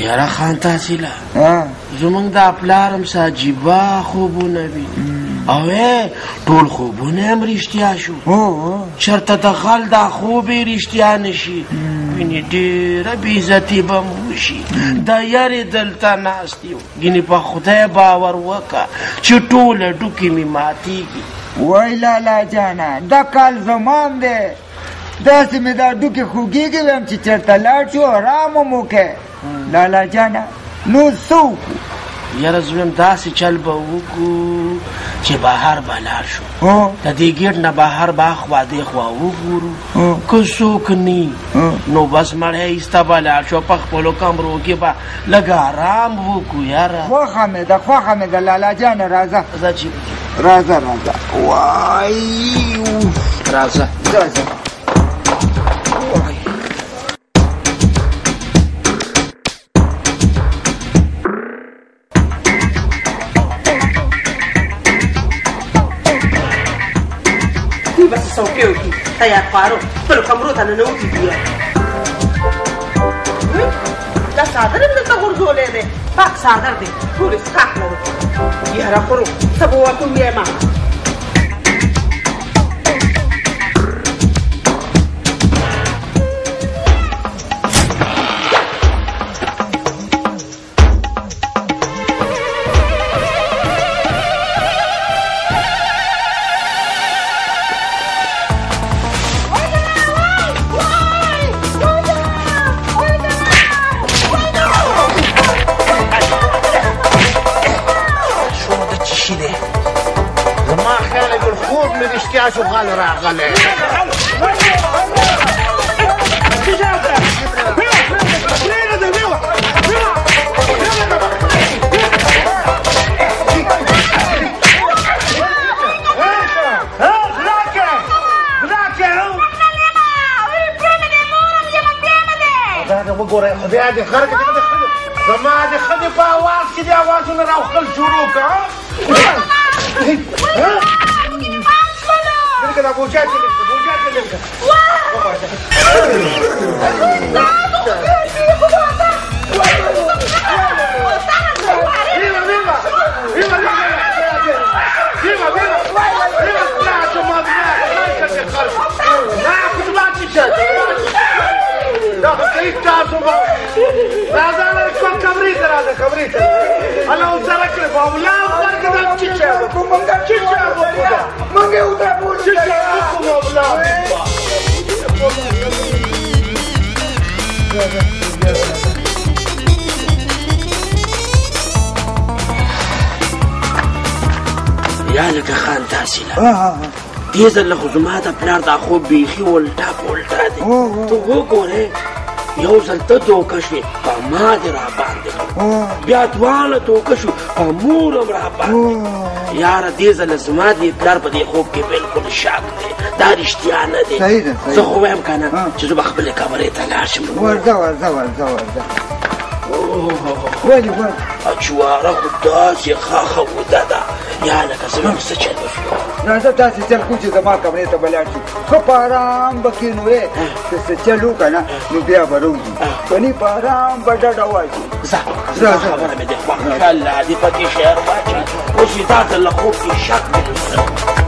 یاره خان تحصیله زمونږ دا پلار هم څه عجیبه خوبونه وي او ټول خوبونه هم رښتیا شو چېرته د غل دا خوب یې رښتیا نه شي وینې ډېره بېعزتي به م وشي دا یارې دلته ناست یو ګینې په خدای باور وکړه چې ټوله ډوکې مې ماتېږي وای لالا جانه دا کال زمان دی داسې مې دا ډوکې خوږېږي ویم چې چېرته لاړ شو ارام هم وکړې لالا جانه نو څه وکړو یاره زه ویم داسې چل به وکړو چې بهر به لاړ شو د دې ګېټ نه بهر به اخوا دېخوا وګورو که څوک نی نو بس مړی ایسته به لاړ شو په خپلو کمرو کې به لږ ارام وکړو یاره خوښه مې ده خوښه مې ده لالا جانه راځه راځه چې راځه راځه وای راځه راځه بس څوکۍ وکړي تیار خوارو خپلو کمرو ته ننوتي دي دا څادر هم دلته غورځولی دی پاک څادر دی ټول اسکاک لرو یاره خورو څه به وکړو ویمه بیا شو غل راغلی وګورئ خدای دې خیر کړي زما د ښځې په اواز کې دې اوازونه راوخل شروع کړه لږه دا بوجا کې لږه بوجا کې لږه راځه کوم کمرې ته راځه کمرې ته الله وسره کړې په اولا ورکه دا چیچا کومنګا چیچا مونږه وته بول چیچا کوم اولا یا لکه خان تحصیله دې ځل خو زما د پلار دا خوب بیخي ولټا پولټا دی ته وګورې یو ځل ته دوکه شوې په ما دې راباندې بیا دواړه دوکه شو په مور هم راباندې یاره دې ځله زما دې پلار په دې خوب کې بلکل شک دی دا رښتیا نه دی زه خو وایم که نه چې زه به خپلې کمرې ته لاړ شم ورځه ولې اچواره خو داسې خاخه وده ده یا لکه زموږ څه چل وشو راځه داسې چل کوو چې زما کمرې ته به لاړ شو ښه په ارام به کښېنو که څه چل وکړه نه نو بیا به روځو که نه په ارام به ډډه واچو زما خبره مې دې خوښه الله دې پکې شعر واچوي اوس یې دا ځل له خوب کې شک مې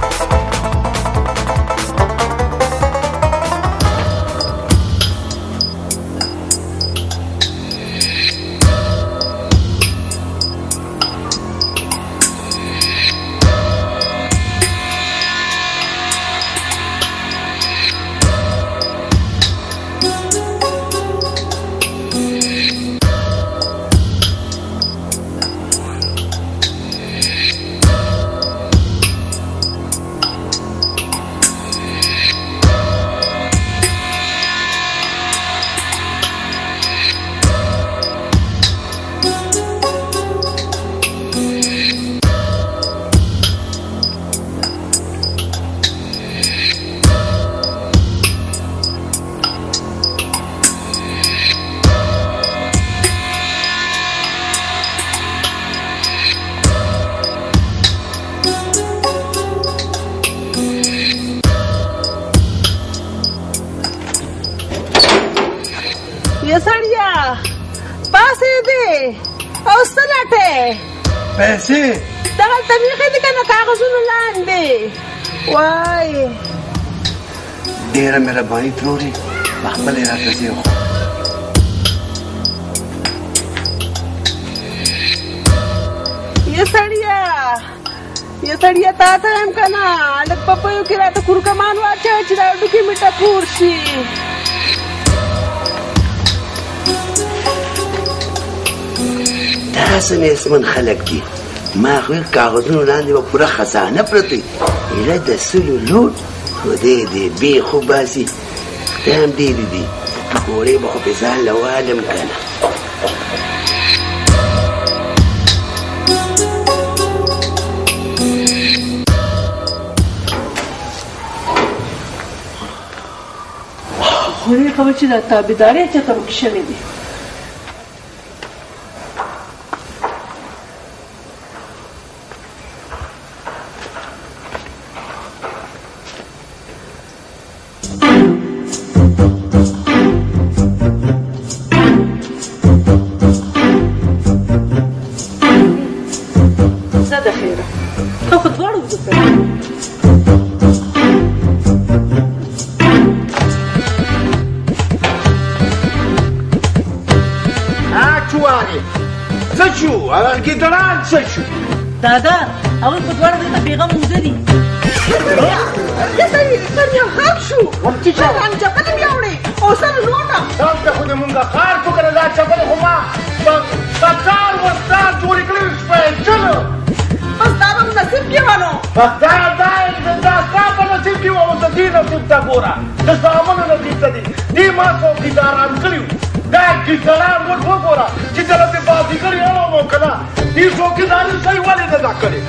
پیسې دغلته بیخي دي که نه کاغذونو لاندې وای ډېره مهرباني ترورې په خپله یې راته ځې خو یا سړیه تا ته یم که نه لږ په پیو کې راته کورکمان واچوه چې دا ډوکې مې ټکور شي داسې نیستمن خلک دي ما خو کاغذونو لاندې به پوره خزانه پرته وي ایله د سلو لوټ خدای دې بې خو باسي خدای هم ډېرې دي ګورې به خو پې ځان له والم که نه خو دې خبر چې دا تابعدارۍ چاته پکې شوې دي دادا هغوی خو دواړه دلته بېغم موده دي سر یې غږ شو رنګ چپلې مې اوړې او سره لوټه دلته خو د مونږه ښار کو که نه دا چپلې خو ما بکار ورسار جوړې کړې سپېڅلو بس دا به نصیب کې ونه بس دا ستا په نصیب ته ګوره د زامنو نه دلته دي دې ما څوکیداران کړي وو دا ګیټران وګوره چې کله مې بازیګر اړوم او که نه دې څوکیداري صحیح ولې نه ده کړې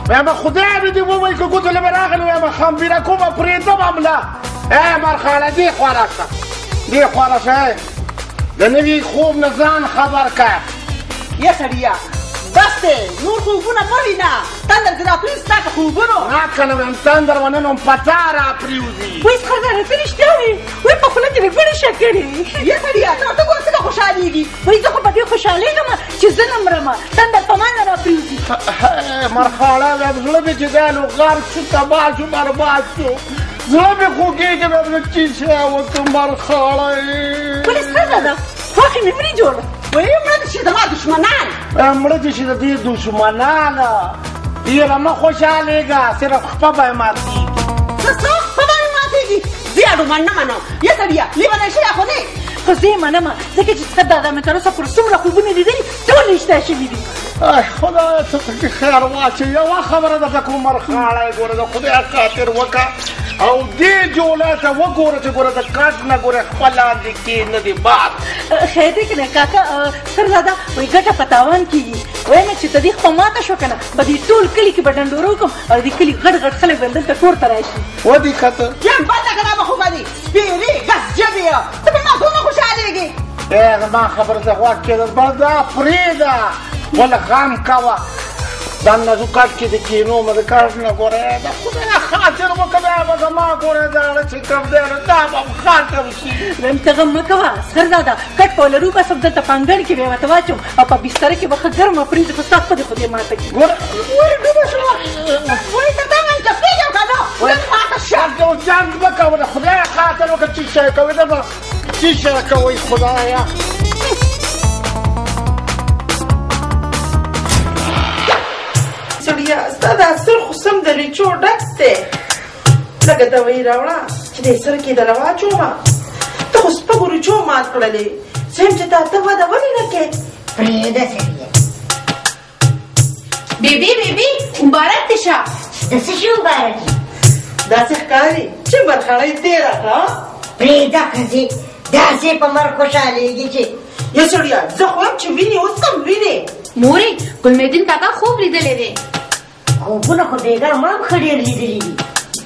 وایم خدای مې دې ووایي که ګوتو له مې راغلې وایم خمبیره کومه پرېږدم همله مرخاړه دې خوا راشه دې خوا راشه د نوي خوب نه ځان خبر که یه سړیه بس دی نور خوبونه مه وینه تندر دې راپرېوځي ستا که خوبونو نه که نه وایم تندر ونه نو پتا راپرېوځي وایي خزانه ته رښتیا وایي وایي په خوله کې مې ګوړې شکرې یه سړیه ته ګوره څنګه خوشحالېږي وایي زه خو په دې خوشحالېږم چې زه نه مرمه تندر په ما نه راپرېوځي مرخاړه وایم زړه مې چې دی نو غر شو تباه شو برباد شو زړه مې خوږېږي وایم چې شی وکړم مرخاړه ولې سترګه ده خوښې مې مري جوړه وایي مړه دې شي زما دښمنان مړه دې شي د دې دښمنانه یاره مه خوشحالېږه صرف خپه به یې ماتېږي څه خپه به مې ماتېږي زه یې اډومن نه منم یه سړیه لیونی شوې خو نه خو زه یې منمه ځکه چې ستا دادا مې تر اوسه پورې څومره خوبونه لیدلي ټول رښتیا شوي دي خدای ته پکې خیر واچوي یوه خبره ده پکې مرخاړه یې ګوره د خدای خاطر وکړه او دې جولای ته وګوره چې ګوره د کټ نه ګوره خپل لاندې کښېنه دې باد خیر دی که نه کاکا سرزاده وایي ګټه په تاوان کېږي وایم چې ته دې خو ماته شو که نه به دې ټول کلي کې به ډنډوره وکړم او دې کلي غټ غټ خلک به دلته کور ته راشي ودې ښه ته یم بده که دا به خوبه دي سپېرې ګس ژبې یې ته په ما دومره خوشحالېږې زما خبره ته غوږ کېده بس دا پرېږده وله غم کوه دا نزوکات کې د کینو مې د کار نه ګورې د خدای خاطر وکړه دا به زما ګورې دا چې کوم دی نو دا به ختم شي وایم ته غم مه کوه سرزاده کټ په لرو بس دلته په انګړ کې به یې ورته واچوم او په بستره کې به ښه ګرمه پرېږدي خو ستا خپلې خدای ماته کړي ګوره ولې ډوبه شوه ولې ته دا من چپېږم که نه ولې ماته شه جنګ مه کوه د خدای خاطر وکړه چې شی کوې دا به چې شی کوئ خدایه سړیه ستا دا سر خو سم د لیچو ډک دی لږه دوایي راوړه چې دې سر کې دله واچومه ته خو سپږو ریچو مات کړلې زه یم چې تا ته وده ولې نه کې پرېږده سړیه بیبي بیبي مبارک دې شه د څه شي مبارک داسې ښکاري چې مرخاړی تېره کړه پرېږده ښځې داسې په مرګ خوشحالېږي چې یا سړیه زه خو یم چې وینې اوس کم وینې مورې ګلمیدین کاکا خوب لیدلی دی خوبونه خو بېګا ما هم ښه ډېر لیدلي دي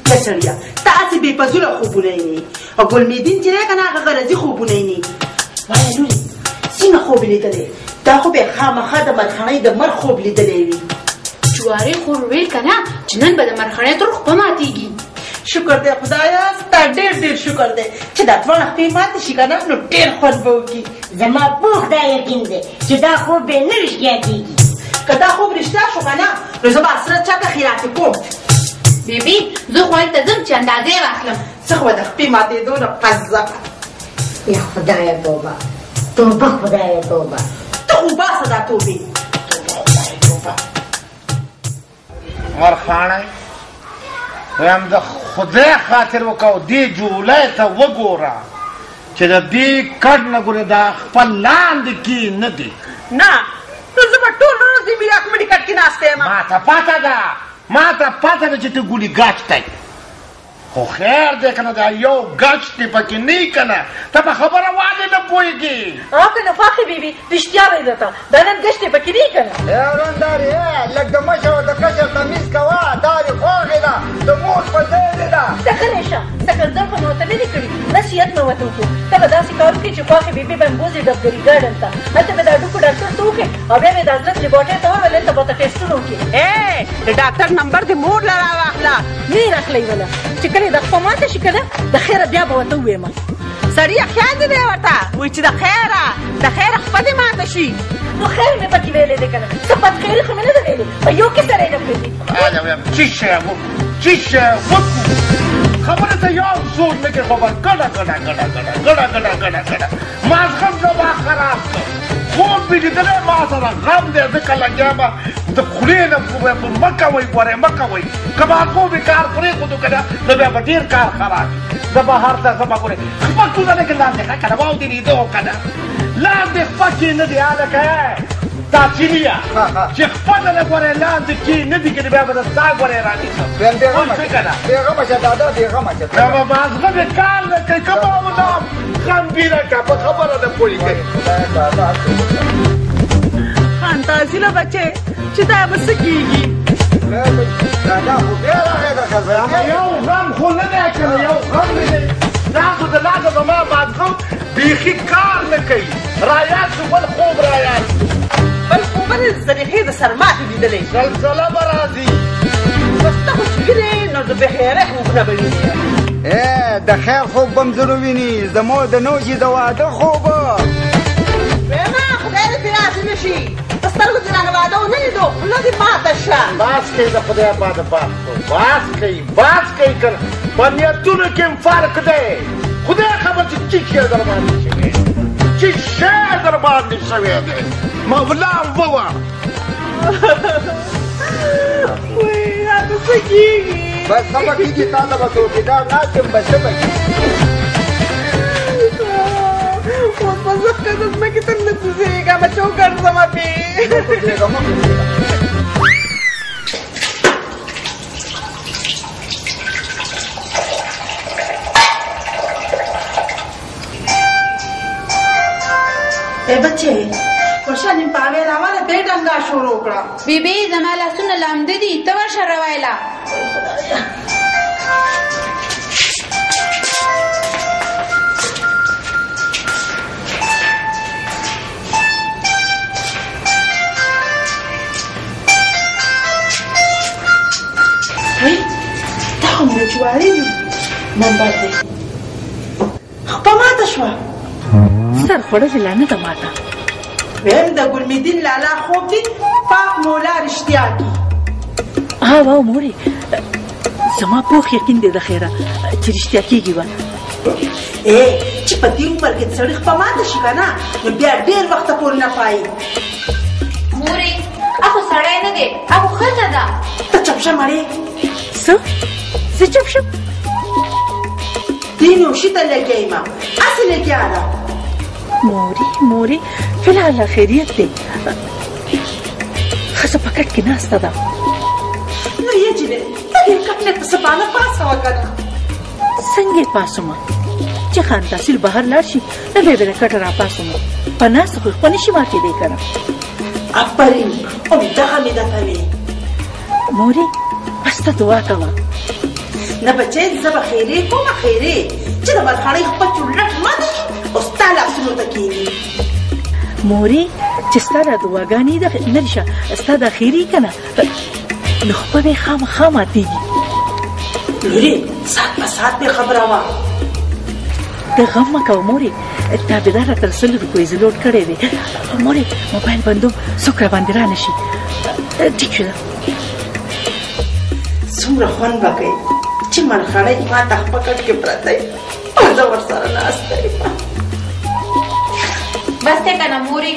یا سړیه ته هسې بې فضوله خوبونه یې او ګلمیدین چې دی که نه هغه غرضي خوبونه یې وایه لورې څنګه خوب لیدلی دا خو بیا خامخا د مرخڼۍ د مرګ خوب لیدلی وي جوارې خور ویل که نه چې نن به د مرخڼۍ تر خپه ماتېږي شکر دی خدایه ستا ډېر ډېر شکر دی چې دا دواړه خپې ماتې شي که نه نو ډېر خوند به وکړي زما پوخ دا یقین دی چې دا خوب به نه رښتیا کېږي که دا خوب رښتیا شو که نه نو زه به اسره چاته خلافې کوم بیبي زه خو هلته ځم چې اندازې واخلم څه خو به د خپې ماتېدو نه پزه یا خدایه توبه توبه خدایه توبه ته خو باسه دا توبې مرخاڼی وایم د خدای خاطر وکړه دې جولای ته وګوره چې د دې کټ نه ګورې دا خپل لاندې کې نه دی نه نو زه به ټول ورځ د میراک مړي کټ کې ناسته یم ما ته پته ده چې ته ګولي ګاچ دی خو خیر دی که نه دا یو ګچ دی پکې نه یي که نه ته په خبره ولې نه پوهېږې که نه خوښې بیبي رښتیا دی درته دا نن ګچ دی پکې نه یي که نه روندارې لږ د مشر او د کشر تمیز کوه دا دې خوښې ده د مور په ځای دې ده ته غلی شه ځکه زه خو مې ورته نه دي کړي نصیحت مې ورته وکړو ته به داسې کار وکړې چې خوښې بیبي به بوځې ډاکټري ګارډن ته هلته به دا ډوکو ډاکټر ته وکړې او بیا به د حضرت لیبارټرۍ ته وویل هلته به ورته ټېسټونه وکړې د ډاکټر نمبر دې مور له راواخله نه یې راخلی وله چې کله د خپه ماته شي که نه د خیره بیا به ورته ووایم سړیه خیال دې دی ورته وایي چې د خیره خپه دې ماته شي نو خیر مې پکې ویلې دی که نه څه بدخیري خو مې نه ده ویلې په یو کې سړی نه پرېږدي چې شی وکړو خبره ته یو سوچ نه کې خبر ګډه مازغم زما خراب کړ خوب مې لیدلی ما سره غم دی ځکه لګیا به د خولې نه مه کوئ ګورئ مه کوئ که ماخوبې کار پرېښودو که نه نو بیا به ډېر کار خراب شي زه بهر ته ځم ګورئ خپل ټولنه کې لاندې ښه که نه واو دې لیدو که نه لاندې خپکې نه دي هلکه دا چینیه چې خپله نه ګورې لاندې کې نه دي که نه بیا به د ستا ګورې رانیسم بېغمه شه دادا بېغمه شه بیا به مازغمې کار نه کوي که ما ولام غمګینه که په خبره نه پوهېږئ خانتازي له بچې چې دا به څه کېږي دادا خو بیا راغی د خزانې یو غم خو نه دی که نه یو غم نه دی تاسو د لاسه زما مازغم بیخي کار نه کوي رایاد شو بل خوب رایاد شو بل خو بل زلیخې د سرماتې لیدلی زلزله به راځي بس ته خو چې وینې نو د بېخیرۍ خوبونه به وینې د خیر خوب به م ځنو ویني زمو د نوشي د واده خوبه ویما خدای دې پرې راضي نه شي په سترګو دې رانه واده ونه لیدو خوله دې ماته شه باز کوي د خدای باندې باز کوي که نه په نیتونو کې هم فرق دی خدای خبر چې چی شی در باندې شوی چی شی در باندې شوی دی مولا ووه وای هغه څه کېږي بس ښه به کېږي تا ته به څوکیدار ناست یم به څه به اوس به زه ښه د ځمکې ته نه کوزېږم چې وګرځمه پې بچې ورشه نیم پاوې راواله بې ډنګا شروع کړه بیبي زما لاسونه لامده دي ته ورشه روایله دا خو مې د جواري نمبر دی خپه ماته شوه سر خوړلې لا نه ده ماته ویم د ګلمیدین لالا خوب دی پاک مولا رښتیا کی واو مورې زما پوخ یقین دی د خیره چې رښتیا کېږي به چې په دې عمر کې سړی خپه ماته شي که نه نو بیا ډېر وخته پورې نه پایي مورې اخو سړی نه دی اخو ښځه ده ته چپ شه مړې څه زه چپ شم دې نوشي ته لګیا یم هسې لګیا ده مورې فلحال خیریت دی ښځه په کټ کې ناسته ده نو یې جینې ته دې کټ نه په سبانه پاسوه که نه څنګه پاسومه چې خان تحصیل بهر لاړ شي نه بیا به د کټه راپاسومه په ناسته خو خپه نشي ماتېدی که نه آفرین همدغه مې درته وې مورې بس ته دعا کوه نه بچې زه به خیرې کوم خیرې چې د مرخړۍ خپل چورلټ مات شي او ستا لاسونو ته کښېني مورې چې ستا دا دعاګانې نه دي شه ستا دا خیرې که نه نو خپه به یې خامخا ماتېږي لورې ساعت په ساعت مې خبره وه ته غم مه کوه مورې تابعدار راته 100 روپۍ زه لوډ کړی دی مورې موبایل بندوم څوک راباندې رانه شي ټیک شو ده څومره خوند به کوي چې مرخړۍ ما ته خپه کټ کې پرته وي او زه ورسره ناسته یم بس دی که نه مورې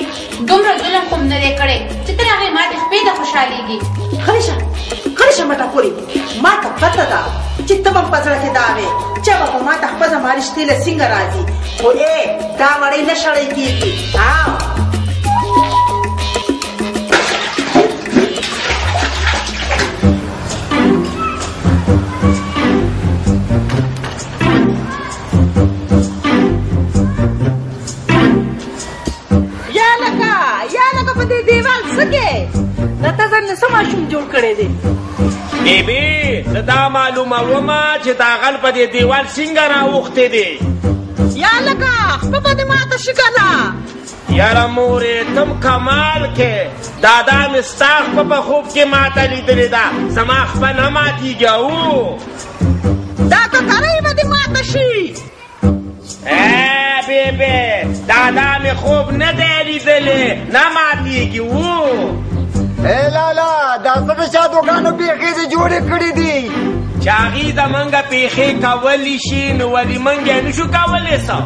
دومره ظلم خو م نه دی کړی چې ته هغې ماتې خپې ته خوشحالېږي غلی شه مټه پورې ما ته پته ده چې ته به په زړه کې دا وې چې به په ما ته خپه زما رشتې له څنګه راځي خو دا وړۍ نه شړی کېږي ماشوم جوړ کړی دی بیبي زه دا معلومه ومه چې دا غل په دې دیوال څنګه راوښتی دی یا لکه خپه به دې ماته شي که نه یاره مورې تم کمال کې دادا مې ستا خپه په خوب کې ماته لیدلې ده زما خپه نه ماتېږي او دا ککرۍ به دې ماته شي بیبي دادا مې خوب نه دی لیدلې نه ماتېږي لالا دا څه د شادوګانو بیخي دې جوړې کړې دي چې هغې د منګه پیښې کولی شي نو ولې موږ یې نشو کولی څه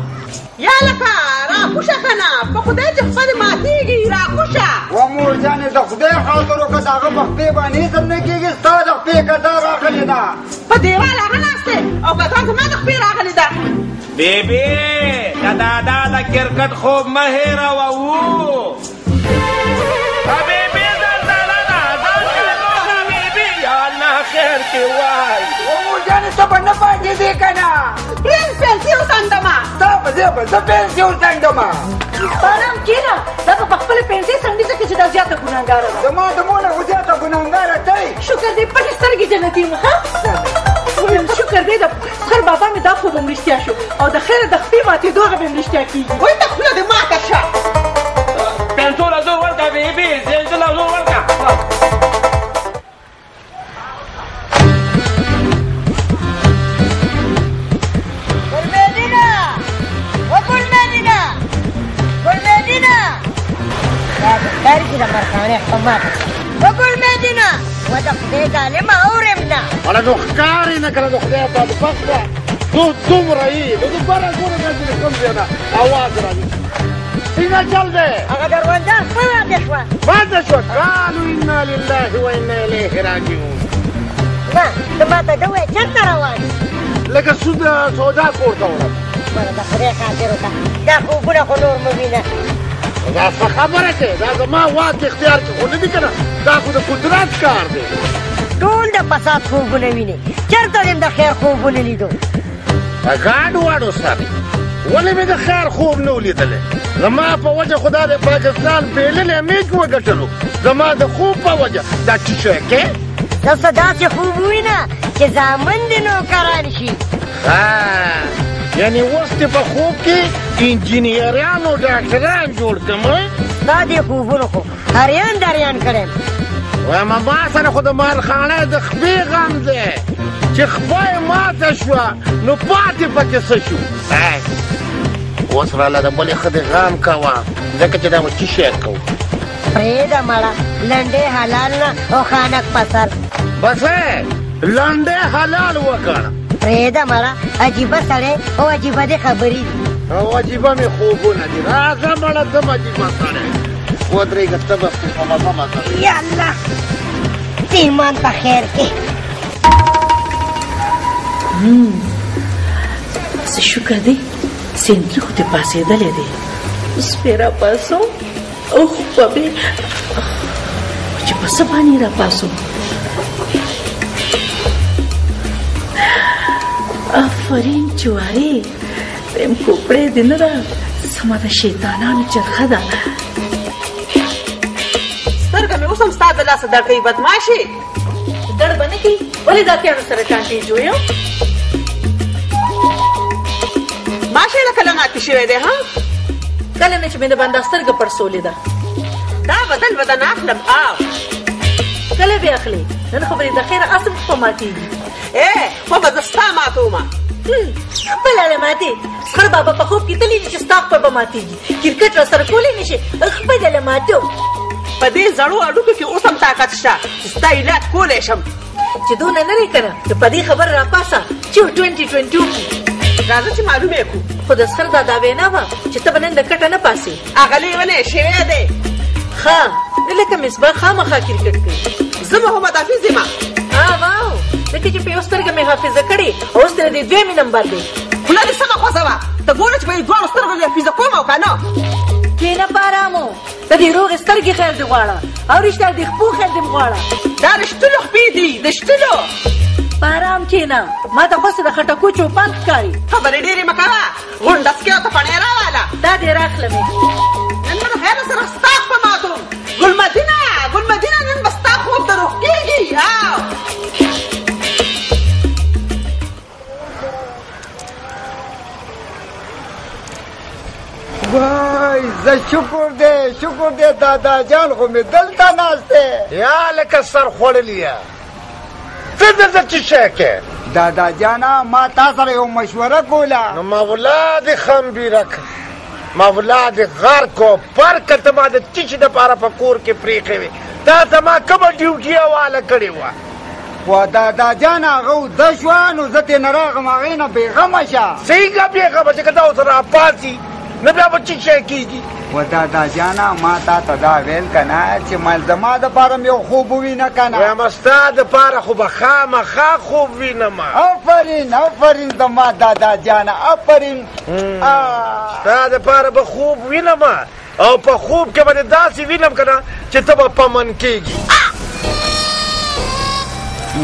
یا لکه راکوشه که نه په خدای چې خپلې ماتېږي راکوشه و مور جانې د خدای خاطر وکړه د هغه په خپې باندې هېڅ هم نه کېږي ستا د خپې کته راغلې ده په دیوال هغه ناست دی او کته زما د خپې راغلې ده بیبي د دادا د کرکټ خوب مه هېروه بیبي خیر کې وای و مور جانې ته به نه پاتېدې که نه پرنس پنسي وڅنډمه ستا په ځای به زه پنسي وڅنډمه بارام کېنه دا به په خپلې پنسۍ څنډي ځکه چې دا زیاته ګناهګاره ده زما د مور نه خو زیاته ګناهګاره دی شکر دی پټې سترګې جنتي یم ښه شکر دی د خیر بابا مې دا خوب هم رښتیا شو او د خیر د خپې ماتېدو هغه به هم رښتیا کېږي وایي ته خوله دې ماته شه پنسو له زور ورکړه بیبي زلزله زور ورکړه درګي د مرخانې خماته وګل مدینه ودا خدای ظالمه اورم نه ولا نو ښکاري نه کړه د خدای په پخته تو دومره یې نو دوباره ګوره داسې کوم ځای نه اواز راځي څنګه چل دی هغه دروازه څنګه شوه ماته شوه قالو انا لله و انا الیه راجعون نه ته ماته ده وایې چېرته روان لکه سودا کور ته وړم بله د خدای خاطر وکړه دا خوبونه خو نور مه وینه دا څه خبره کوې دا زما واک اختیار کې خو نه دي که نه دا خو د قدرت کار دی ټول د فساد خوبونه وینې چېرته دې د خیر خوبونه لیدو ګاډ واډو سره ولې مې د خیر خوب نه ولیدلی زما په وجه خو دا د پاکستان بېللی میچ وګټلو زما د خوب په وجه دا څه شی کې ته څه داسې خوب ووینه چې زامن دې نوکران شي یعنی اوس دې په خوب کې انجینیران او ډاکټران جوړ کړم ستا دې خوبونو خو هریان دریان کړم وایم ما سره خو د مارخانې د خپې غم دی چې خپه یې ماته شوه نو پاتې پکې څه شو اوس راله د بلې ښځې غم کوه ځکه چې دا مو څه شی کوو پرېږده مړه لنډې حلال نه او خانک په سر بس لنډې حلال وکړه پرېږده مړه عجیبه سړی او عجیبه دې خبرې دي او عجیبه مې خوبونه دي راځه مړه ته م عجیبه سړی ودرېږه ته به په مزه مزه یا الله ایمان په خیر کې څه شکر دی سینتري خو دې پاسېدلی دی اوس پې راپاسوم اوه بابې چې په څه باندې راپاسوم آفرین جوارې دیم کوپړې دې نه ده سمه د شیطانانو چرخه ده سترګه مې اوس هم ستا د لاسه درد کوي بدماشې درد به نه کوي ولې دا تیانو سره ټانټې جوړ یم ماشې له کله ناتې شوی دی ها کله نه چې مې د بنده سترګه پړسولې ده دا بدل بدن اخلم کله به اخلي نن خو به د خیره اصل په ماتېږي خو به زه ستا ماتومه خپله له ماتې خر بابا په خوب کې تللی دي چې ستا خپل به ماتېږي کرکټ را سره کولی نه شي خپله له ماتو په دې زړو اډوکو کې اوس هم طاقت شته چې ستا علاج کولی شم چې دونه نه دی که نه نو په دې خبره راپاسه چې 2022 راځه چې معلومه یې کړو خو د سخر دا وینا وه چې ته به نن د کټه نه پاسې هغه لیونی شوی دی ښه لکه مصباح خامخا کرکټ کوي زه محمد حافظ یم واو ځکه چې په یو سترګه مې حافظه کړې اوس ترې د دویمې نمبر دی خوله دې سمه خوځوه ته ګوره چې په دې دواړو سترګو دې حافظه کوم او که نه کښېنه په ارامو د دې روغې سترګې خیر دې غواړه او رښتیا د خپو خیر دې غواړه دا رښتلو خپې دي د شتلو په ارام کښېنه ما ته خوسې د خټکو چوپان ښکاري خبرې ډېرې مه کوه غونډسکې او ته پڼې راواله دا دې راخله مې نن به د خیره سره ستا په ماتوم ګلمدینه ګلمدینه نن به ستا خوب د روغ کېږي وای زه شکر دی دادا جان خو مې دلته ناست دی یا لکه سر خوړلي ته دلته څه شی کې دادا جانا ما تا سره یو مشوره کوله نو مولا دې خمبیره کړ مولا دې غرق او پرکه ته ما د چیچې دپاره په کور کې پرېښې وې تا ته ما کومه ډیوټي حواله کړې وه خو دادا جان هغه اوده شوه نو زه ترې نه راغلم هغې نه بېغمه شه څنګه بېغمه چې که دا اوس راپاڅي نه بیا به څه شی کېږي و دادا جانه ما تا ته دا ویل که نه چې من زما دپاره مې یو خوب ووینه که نه وایم ستا دپاره خو به خامخا خوب وینم آفرین آفرین زما دادا جانه آفرین ستا دپاره به خوب وینم او په خوب کې به دې داسې وینم که نه چې ته به پمن کېږي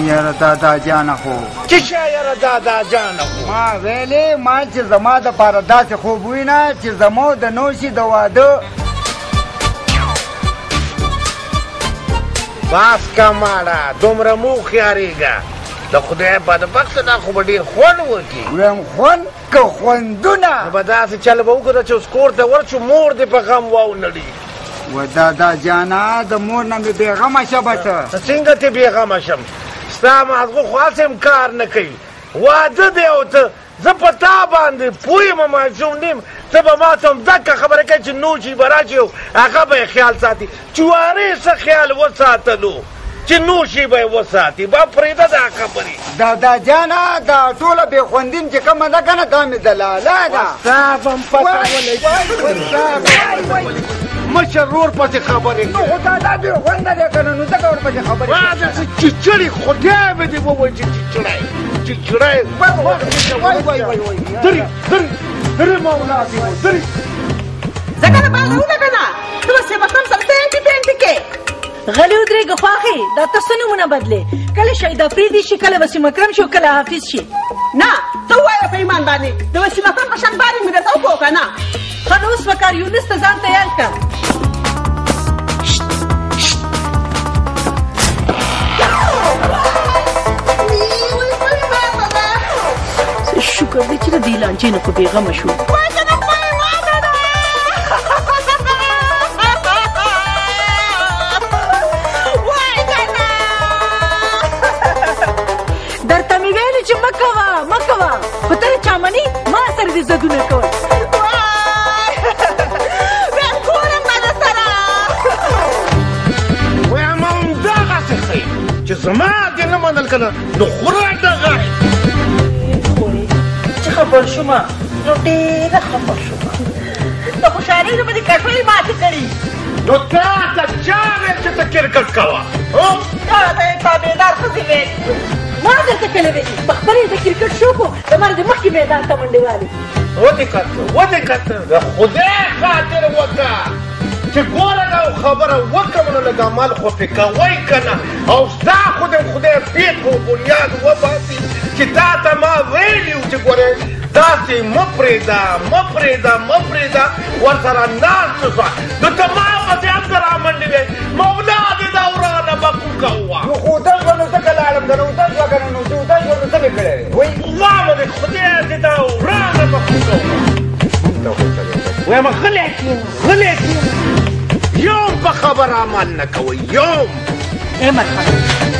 یاره دادا جانه خو څه شی یاره دادا جانه خو ما ویلې ما چې زما دپاره داسې خوب وینه چې زمو د نوشي د واده باس کماړه دومره مو خیارېږه د خدای بدبخته دا خو به ډېر خوند وکړي ویم خوند که خوندونه نو به داسې چل به وکړه چې اوس کور ته ورشو مور دې په غم واونړي و دادا جانه د مور نه مې بېغمه شه به ته څنګه ته بېغمه شم ستا مازغو خو هسې هم کار نه کوي واده دی او ته زه په تا باندې پوه یم ماشوم نیم ته به ما ته هم دکه خبره کوي چې نوشي به راشي او هغه به یې خیال ساتي چوارې څه خیال وساتلو چې نوشي به یې وساتي با پرېږده دا خبرې دادا جانه دا ټوله بې خوندین چې کومه ده که نه دا مې دلاله ده ستا به هم مشر رور پسې خبرې نو خو دادا بې خونده دی که نه نو ځکه ورپسې خبرې داسې چیچړې خدای مې دې ووایي چې چیچړی چیچړی درې درې درې مولا دې درې ځکه نه بازارونه که نه ته به سبقم سره پینټي پینټي کې غلی ودرېږه خواښې دا ته څه نومونه بدلې کله شهید افریدي شي کله وسیم اکرم شي او کله حافظ شي نه ته ووایه په ایمان باندې د وسیم اکرم په شان بارې مې درته وکړو که نه ښه نو اوس به کاریونس ته ځان تیار کړه شکر دی چې د دې لانجې نه خو بېغمه شو درته مې ویلې چې مه کوه مه کوه خو ته چا منې ما سره دې زدونه کول وایم همدغسې ښه چې زما دې نه منل که نه نو خوره دغه چې خبر شومه نو ډېره خبر شومه د خوشحالۍ نه به دې کټوۍ ماتې کړي نو تا ته چا ویل چې ته کرکټ کوه تا ته یې تابعدار ښځې ویل ما درته کله ویلي په خپله یې د کرکټ شوق و د مرګ مخکې میدان ته منډې والې ودې کته ودې کته د خدای خاطر وکړه چې ګوره دا خبره وکړم نو لږ عمل خو پې کوئ که نه او ستا خو د خدای پېښ و بنیاد وباسي چې تا ته ما ویلي و چې ګورې داسې مه پرېږده مه پرېږده مه پرېږده ورسره ناسته شوه نو ته ما پسې هم ته رامنډې وې مولا دې دا ورانه به کوکه وه نو خو اوده شوه نو ځکه لاړم که نه اوده شوه که نه نو چې اوده شوه نو څه مې کړی وایي الله به دې خدای دې دا ورانه به کوکه وه وایم غلی کښېنه غلی کښېنه یوم په خبر عمل نه کوئ یوم ای مرحبا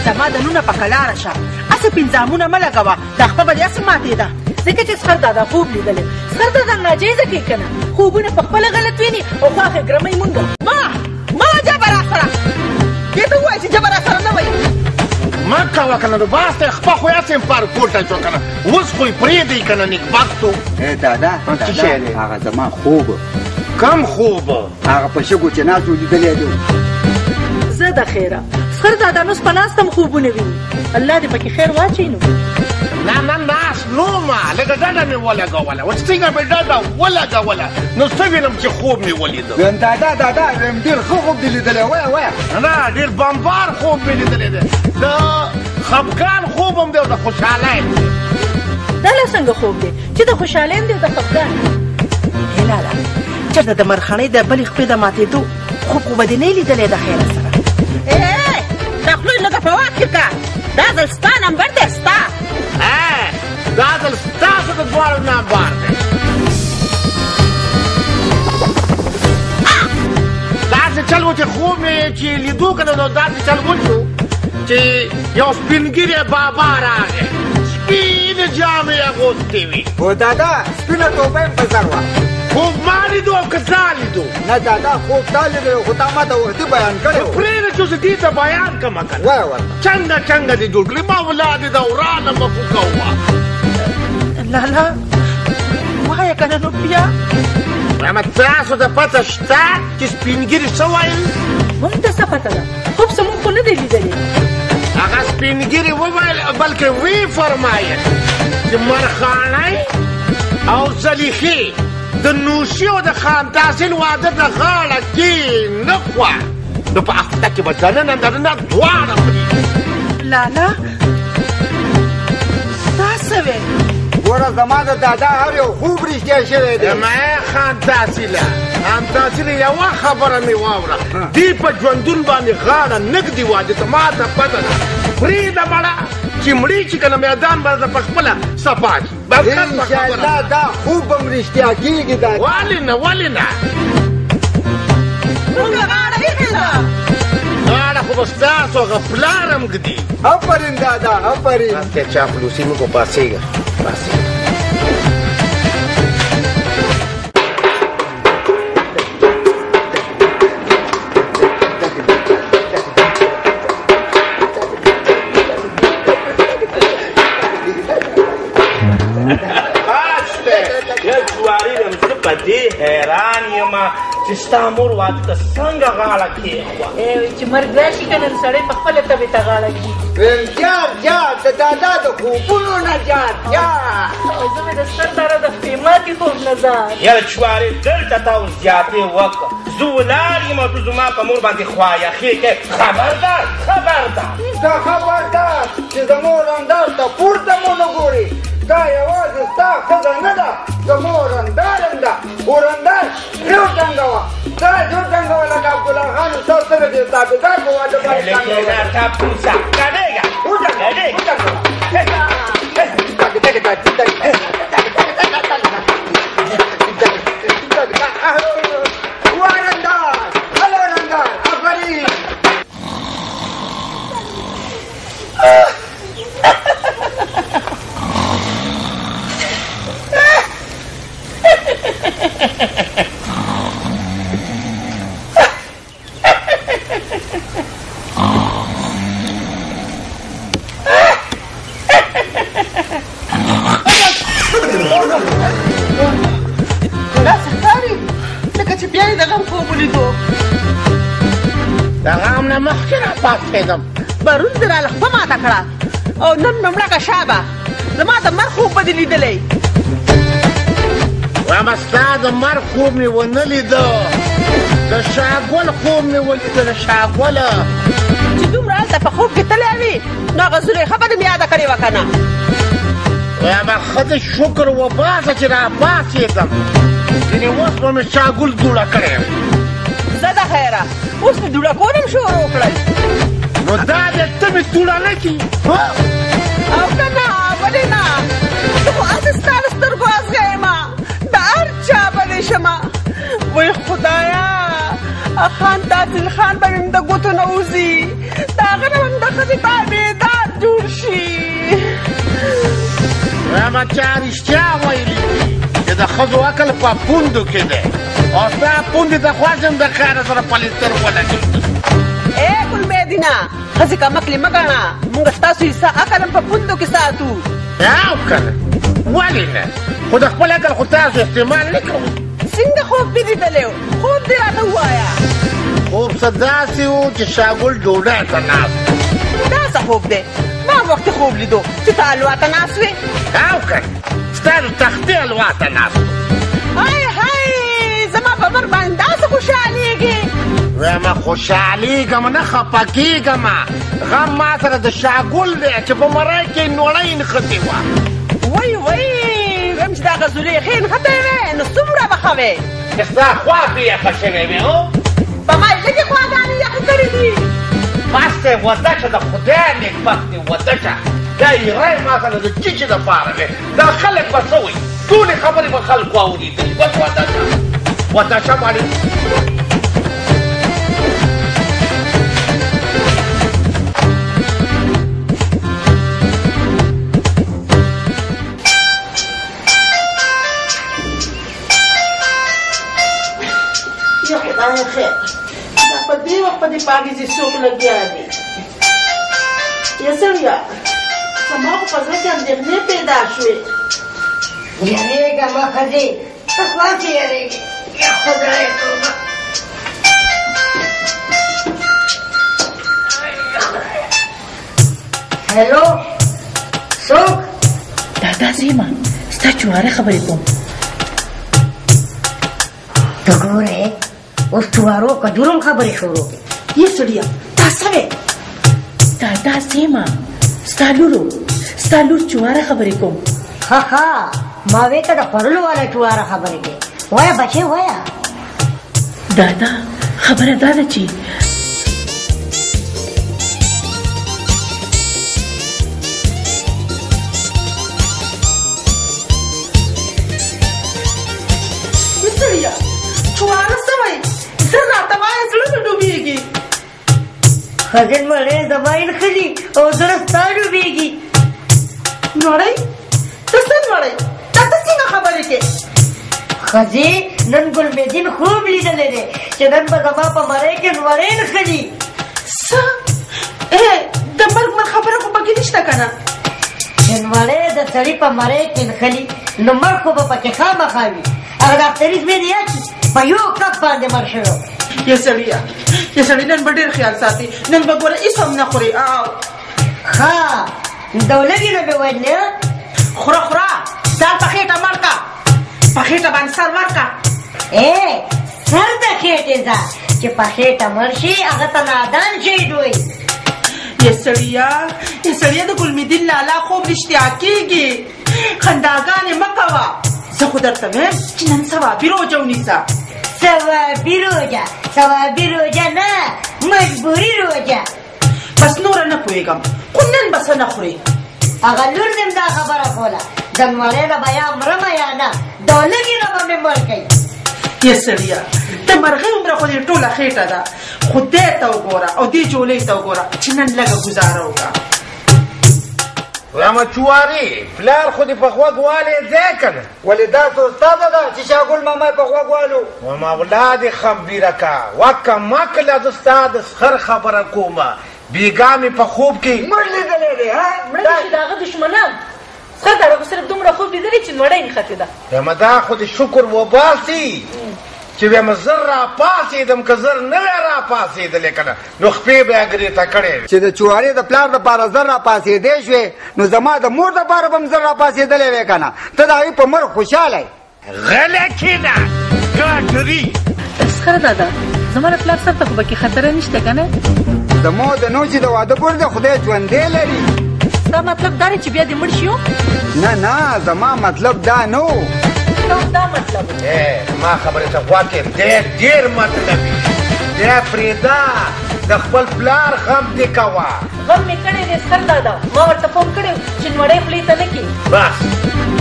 زما د نونه په کلاره شه هسې پنځامونه مه لګوه دا خپه به دې هسې ماتېده ځکه چې سخر دادا خوب لیدلی سخر دادا ناجایزه کوي که نه خوبونه په خپله غلط ویني او خواښې ګرمۍ مونږ ما جبه را سره دې ته ووایه چې جبه را سره نه وایي مه کوه که نه نو باس ته خپه خو یاسې پر پورته شو که نه اوس خو یې پرېږدئ که نه نیکبختو دادا هغه زما خوب کم خوب هغه په شګو چې ناست و لیدلی دی زه د خیره سخر دادا نوس په ناسته هم خوبونه ویني الله دې پکې خیر واچوي نو نه نه ناست نو ما لږه ډډه مې ولګوله اوس څنګه مې ډډه ولګوله نو څه وینم چې خوب مې ولیده ویم دادا ویم ډېر ښه خوب دې لیدلی وایه وایه نه ډېر بمبار خوب مې لیدلی دی د خفګان خوب هم دی او د خوشحالۍ هم دی دا لا څنګه خوب دی چې د خوشحالۍ هم دی او د خفګان ای لاله چېرته د مرخڼۍ د بلې خپې د ماتېدو خوب خو به دې نه یې لیدلی د خیره سره دا خولۍ لږه په واک کې که دا ځل ستا نمبر دی ستا دا ځل ستاسو د دواړو نمبر دی داسې چل و چې خوب مې چې لیدو که نه نو داسې چل وشو چې یو سپینګیری بابا راغی سپینې جامې اغوستې وي خو دادا سپینه توبه یې په سر وه خوب ما لیدو او که تا لیدو نه دادا خوب تا لیدو خو تا ما ته وختي بیان کړی پرېږده چې زه دې ته بیان کړم که نه وایه ورته څنګه دې جوړ کړي ما ولا دې د ورانه مفوکه وه لالا وایه که نه نو بیا وایم تاسو ته پته شته چې سپین ږیري څه ویل موږ ته څه پته ده خوب زموږ خو نه دی لیدلی هغه سپین ږیري وویل بلکې وی فرمایل چې مرخاڼی او زلیخې د نوشي او د خان تحصیل واده د غاړه کې نه خوا نو په هفته کې به دننه دننه دواړه لالا دا څه وې ګوره زما د دادا هر یو خوب رښتیا شوی دی ما خان تحصیله خان تحصیل یوه خبره مې واوره دې په ژوندون باندې غاړه نږدې واده ته ما ته پته ده پرېږده مړه چې مړي چې که نه میدان به په خپله صفا شي انشاءالله دا خوب به م رښتیا کېږي دا ولې نه موږ غاړه ایښې ده غاړه خو به ستاسو هغه پلار هم ږدي آفرین دادا آفرین ته چاپلوسي مه کو پاسېږه دې حیران یم چې ستا مور واده ته څنګه غاړه کېښوه چې مرګ راشي که نه سړی په خپله طبې ته غاړه کړي ویم جار د دادا د خوبونو نه جار زه مې د سر داره د خپېماتې خوب نه ځار یاره چوارې دلته تا اوس زیاتې وکړه زه ولاړ یم او ته زما په مور باندې خوایخې کوې خبردار ته خبردار چې زموږ رندار ته پورته مو نه ګورې دا یوازې ستا ښځه نه ده زموږ رندار هم ده خو رندار یو څنګه وه دا یو څنګه وه لکه عبدالله خان استاد څنګه چې تابعدار په واده باندې پرون دې راله خپه ماته کړه او نن مې مړه که شابه زما د مر خوب به دې لیدلی وایم ستا د مر خوب مې ونه لیده د شاګل خوب مې ولیده د شاګله چې دومره هلته په خوب کې تلی وي نو هغه زلیخه به دې مې یاده کړې وه که نه وایم ښځې شکر وباسه چې راپاڅېدم ځینې اوس به مې شاګل دوړه کړی زه د خیره اوس مې دوړه کول هم شروع کړل نو دا بیا ته مې دوړه نه کړي او که نه ولې نه زه خو هسې ستا د سترګو ازغی یم د هر چا به دې شمه وای خدایا خان تحصیل خان به مې د ګوتو نه وځي د هغه نه هم د ښځې تابعدار جوړ شي وایم چا رښتیا ویلي چې د ښځو عقل په پوندو کې دی او ستا پوندې ته خوښم د خیره سره پلیستر ولګي ګل مېدینه ښځې کمکلې مه ګڼه موږ ستاسو حصه عقل هم په پوندو کې ساتو او که نه ولې نه خو د خپل عقل خو تاسو استعمال نه کوئ څنګه خوب دې لیدلی خوب دې راته ووایه خوب څه داسې و چې شاګل ډوډۍ ته ناست دا څه خوب دی ما هم وختي خوب لیدو چې ته الوا ته ناست وې او که نه ستا د تختې الوا ته ناست هی زما په مر باندې داسې خوشحالېږي وایم خوشحالېږم نه خفه کېږم غم ما سره د شاګل دی چې په مرۍ کې نوړۍ نښتې وه وای ویم چې دا غزلیخې نښتې وې نو څومره به ښه وې چې ستا خوا پرې یخه شوې وې هو په ما یې لږې خواګانې یخې کړې دي بس دی ودچه د خدای نېکبخت دی ودچه دا ایرای ما سره د چیچې دپاره دی دا خلک به څه وایي ټولې خبرې به خلکو اورېدلي بس ودچه باندې دا په دې وخت په دې پاکیزې څوک لګیا دي یا سړیا زما خو په زړه کې اندېښنې پیدا شوې یارېږه مه ښځې ته خلاصې یارېږې یا خدای توبه هلو څوک دادا زیما ستا چواره خبرې کوم ته ګورې اوس چوارو که جرم خبرې شروع کړې یا سړیا دا څه وې دادا زیما ستا لور چواره خبرې کوم ها ما وې که د خوړلو والا چواره خبرې کوې وایه بچې وایه دادا خبره دا ده چې چواره څه وایي زه راته وایه زړه مې ډوبېږي ښځې مړې زما یې ښځي او زړه ستا ډوبېږي نړۍ ته څه نړۍ دا ته څنګه خبرې کې ښځې نن ګلمیدین خوب لیدلی دی چې نن به زما په مرۍ کې نوړې نښلي څه د مرګ من خبره خو پکې نشته که نه چې نوړې د سړي په مرۍ کې نښلي نو مړ خو به پکې خامخا وي هغه ډاکټري زمې دی یاد په یو کپ باندې مړ شوی یا سړي نن به ډېر خیال ساتي نن به ګوره هېڅ هم نه خوري ښه دولګي نه مې ویلې خوره دال په خېټه مړ که په خېټه باندې سر ورکه سر د خېټې ځه چې په خېټه مړ شي هغه ته نادان شهید وایي یا سړیه د ګلمیدین لالا خوب رښتیا کېږي خنداګانې مه کوه زه خو درته وایم چې نن ثوابي روژه ونیسه ثوابي روژه نه مجبوري روژه بس نوره نه پوهېږم خو نن به څه نه خورې هغه لور دې دا خبره کوله د نوړې نه به یا مرمه یا نه دولګي نه به مې مړ کوي یا سړیه د مرغۍ عمره خو دې ټوله خېټه ده خدای ته وګوره او دې جولۍ ته وګوره چې نن لږه ګزاره وکړه وایم چوارې پلار خو دې په غوږ والې ځای که نه ولې دا څه استاده ده چې شاګل ماما یې په غوږ والو وایم اولاد یې خمبیره که وکه مکله زه ستا د سخر خبره کومه بیګا مې په خوب کې مړ لیدلی دی مړه چې د هغه دښمنان سخر داره خو صرف دومره خوب لیدلی چې نوړی نښتې ده وایم دا خو د شکر وباسي چې وایم زر راپاڅېدم که زر نه وی راپاڅېدلی که نه نو خپې به یې ګرېته کړې چې د چوارې د پلار دپاره زر راپاڅېدی شوې نو زما د مور دپاره به م زر راپاڅېدلی وی که نه ته د هغې په مرګ خوشحاله یې غلی کښېنه ګاډري سخر دادا زما د پلار سر ته خو پکې خطره نشته که نه د مور د نو چې د واده پورې د خدای ژوندی لري ستا مطلب دا دی چې بیا دې مړ شي نه زما مطلب دا نه دا مطلب ما خبرې ته غوږ کې ډېر مطلب دی فرېده د خپل پلار غم دې کوه غم مې کړی دی سخر دادا ما ورته فون کړی چې نوړی خولې ته نه کړي بس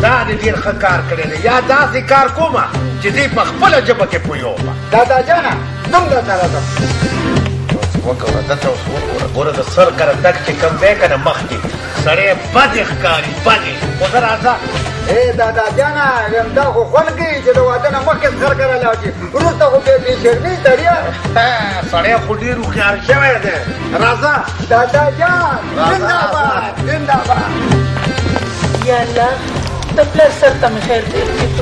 دا دې ډېر ښه کار کړی دی یا داسې کار کومه چې دې په خپله ژبه کې پوهېږم دادا جانه زم درته راځم وګوره دلته اوس وګوره ګوره د سر کرندک چې کوم دی که نه مخکې سړی بدې ښکاري بدې خو زه راځه دادا جانه ویم دا خو خوند کوي چې د واده نه مخکې سر کره لاړ شي وروسته خو بې شرمي تړیا سړی خو ډېر هوښیار شوی دی راځه دادا جان زنده‌باد یا الله د پلار سر ته مې خیر دی چې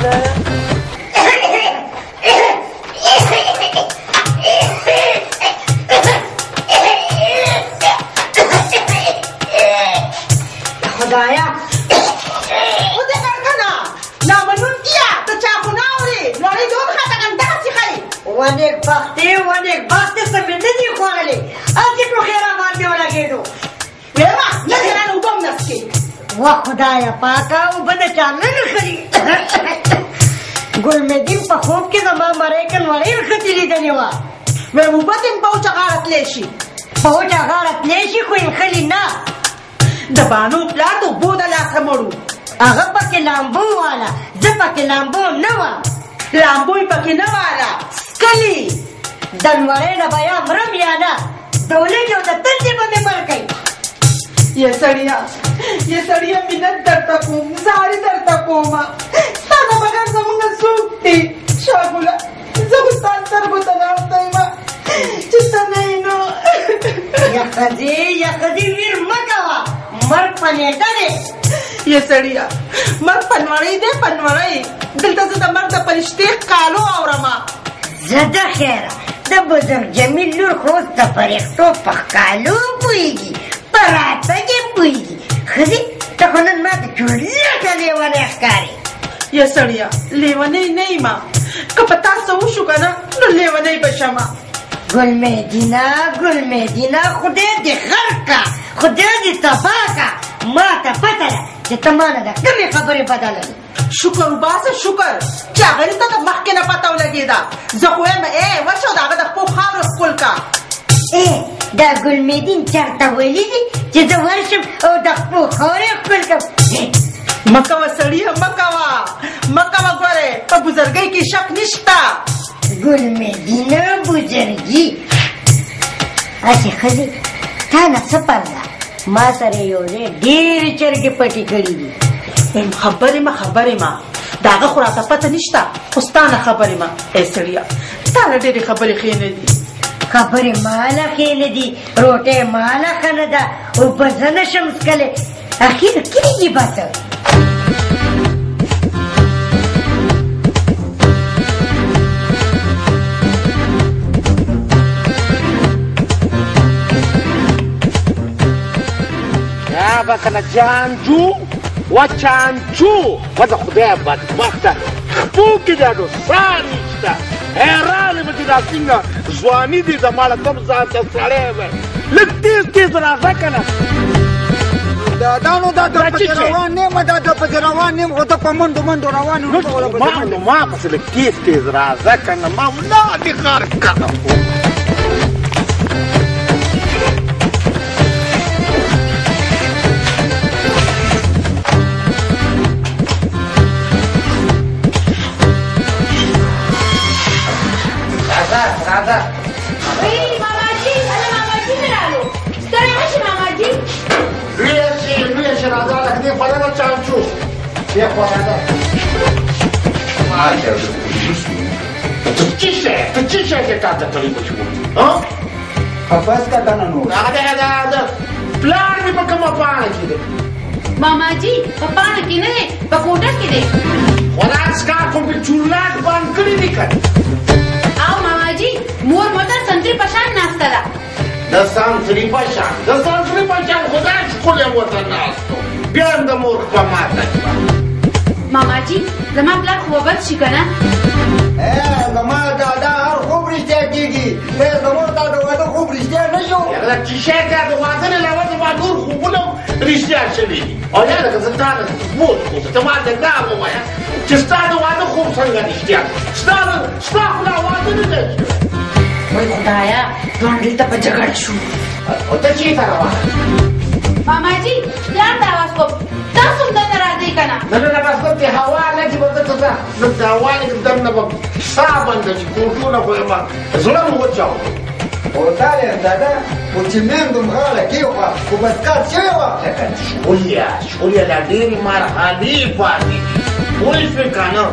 خدایه خدایا خدای کنه نامنونتیا ته چا خو نه اورې نړۍ دې وبخته کنه داسې ښایي ونیک بختې څه مې نه دي خوړلې هسې ټوخې را باندې ولګېدو ویما نه دې رانه اوبه هم نه څښې وا خدایه پاکه اوبه د چا نه نښلي ګلمیدین په خوب کې زما مرۍ کې نوړۍ نښتې لیدلې وه ویم اوبه دې په وچه غاړه تلی شي په وچه غاړه تلی شي خو نښلي نه د بانو پلار د اوبو د لاسه مړو هغه پکې لامبو واله زه پکې لامبو نه وم لامبو یې پکې نه واله سکلي د نوړۍ نه به یا مرم یا نه د ولږې او د تندې به مې مړ کوي یا سړیه منت درته کوم زاري درته کومه ستا نه بغیر زمونږ څوک دی شاګله زه خو ستا سترګو ته ناست یم یا ښځې ویر مه کوه مرګ په نیټه دی یې سړیه مرګ پنوړی دی پنوړی دلته زه د مرګ د فرشتې قالو اورمه زه د خیره د بزرګ جمیل لور خو اوس د فرښتو په ښکالو پوهېږي په راتګ یې پوهېږي ښځې ته خو نن ما ته چورلټه لیونی ښکارې یا سړیه لیونی نه یم که په تا څه وشو که نه نو لیونی به شمه ګل مهدینه خدای دې غرق کا خدای دې تباه کا ما ته پته ده چې ته ما نه د کومې خبرې بدله دي شکر وباسه شکر چې هغې ته د مخکې نه پته ولګېده زه خو یم ورشه د هغه د خپل خاورې ښکل کا دا ګل مهدین چېرته ویلي دي چې زه ورشم او د خپل خاورې ښکل کړم مه کوه سړیه مه کوه ګورې په بزرګۍ کې شک نشته ګل مهدینه بزرګي هسې ښځې تا نه څه پرده ما سره یو ځای ډېرې چرګې پټې کړي دي خبرې ما د هغه خو راته پته نشته خو ستا نه خبرې ما ای سړیه ستا نه ډېرې خبرې ښې نه دي خبرې ماله ښې نه دي روټۍ ماله ښه نه ده اوبه زه نشم څښلی اخر کېږي به څه کنه جانجو و چانجو و د خدای بدبخته خپو کې دا نو ساه نشته حیران یم چې دا څنګه ځواني دي زما له کوم ځان ته سړی وی لږ تیز راځه که نه دا نو دا پسې روان نیم خو ته په منډو روان نو ما پسې لږ تیز راځه که نه ما ولاړې غار کړه راځه ماماجي مې رالو ستړی نه شي ماماجي لویه شي راځه لکه دې خوړله چانچو دې خوا راځه ته څه شی کې تا ته کړی بچو خفاس کا کنه نو هغه پلان مې په کومه پاڼه کې دی ماماجي په پاڼه کې نه دی په کوټه کې دی خوراک څښاک خو مې چورلاټ بند کړي دي که مور موټر سنتري په شان ناسته ده د سنتري په شان خدای ښکلی ورته ناستو بیا هم د مور په ماته شوه ماماجي زما پلار خو به بد شي که نه زما دادا هر خوب رښتیا کېږي زموږ دا د واده خوب رښتیا نه شو چې شی کار د واده نه علاوه زما نور خوبونه هم رښتیا شوي دي او یا لکه زه تا نه بوت کوم ته ما ته دا ووایه چې ستا د واده خوب څنګه رښتیا ستا خو لا واده نه دی وای خدایا ځوانګړي ته په جګړه شو او ته چېرته روانه ماماجي پلار ته اواز کوم تاسو هم دلته راځئ که نه نه بس دلته هوا لګي به دلته ځه دلته هوا لګي دننه به ساه بنده شي کوټونه خو یې ما زړه مو وچاو اوتار یم دادا خو چې میندم غاړه کېښوه خو بس کار شوې وه شولیا لا ډېرې مرحلې پاتې دي پوه شوې که نه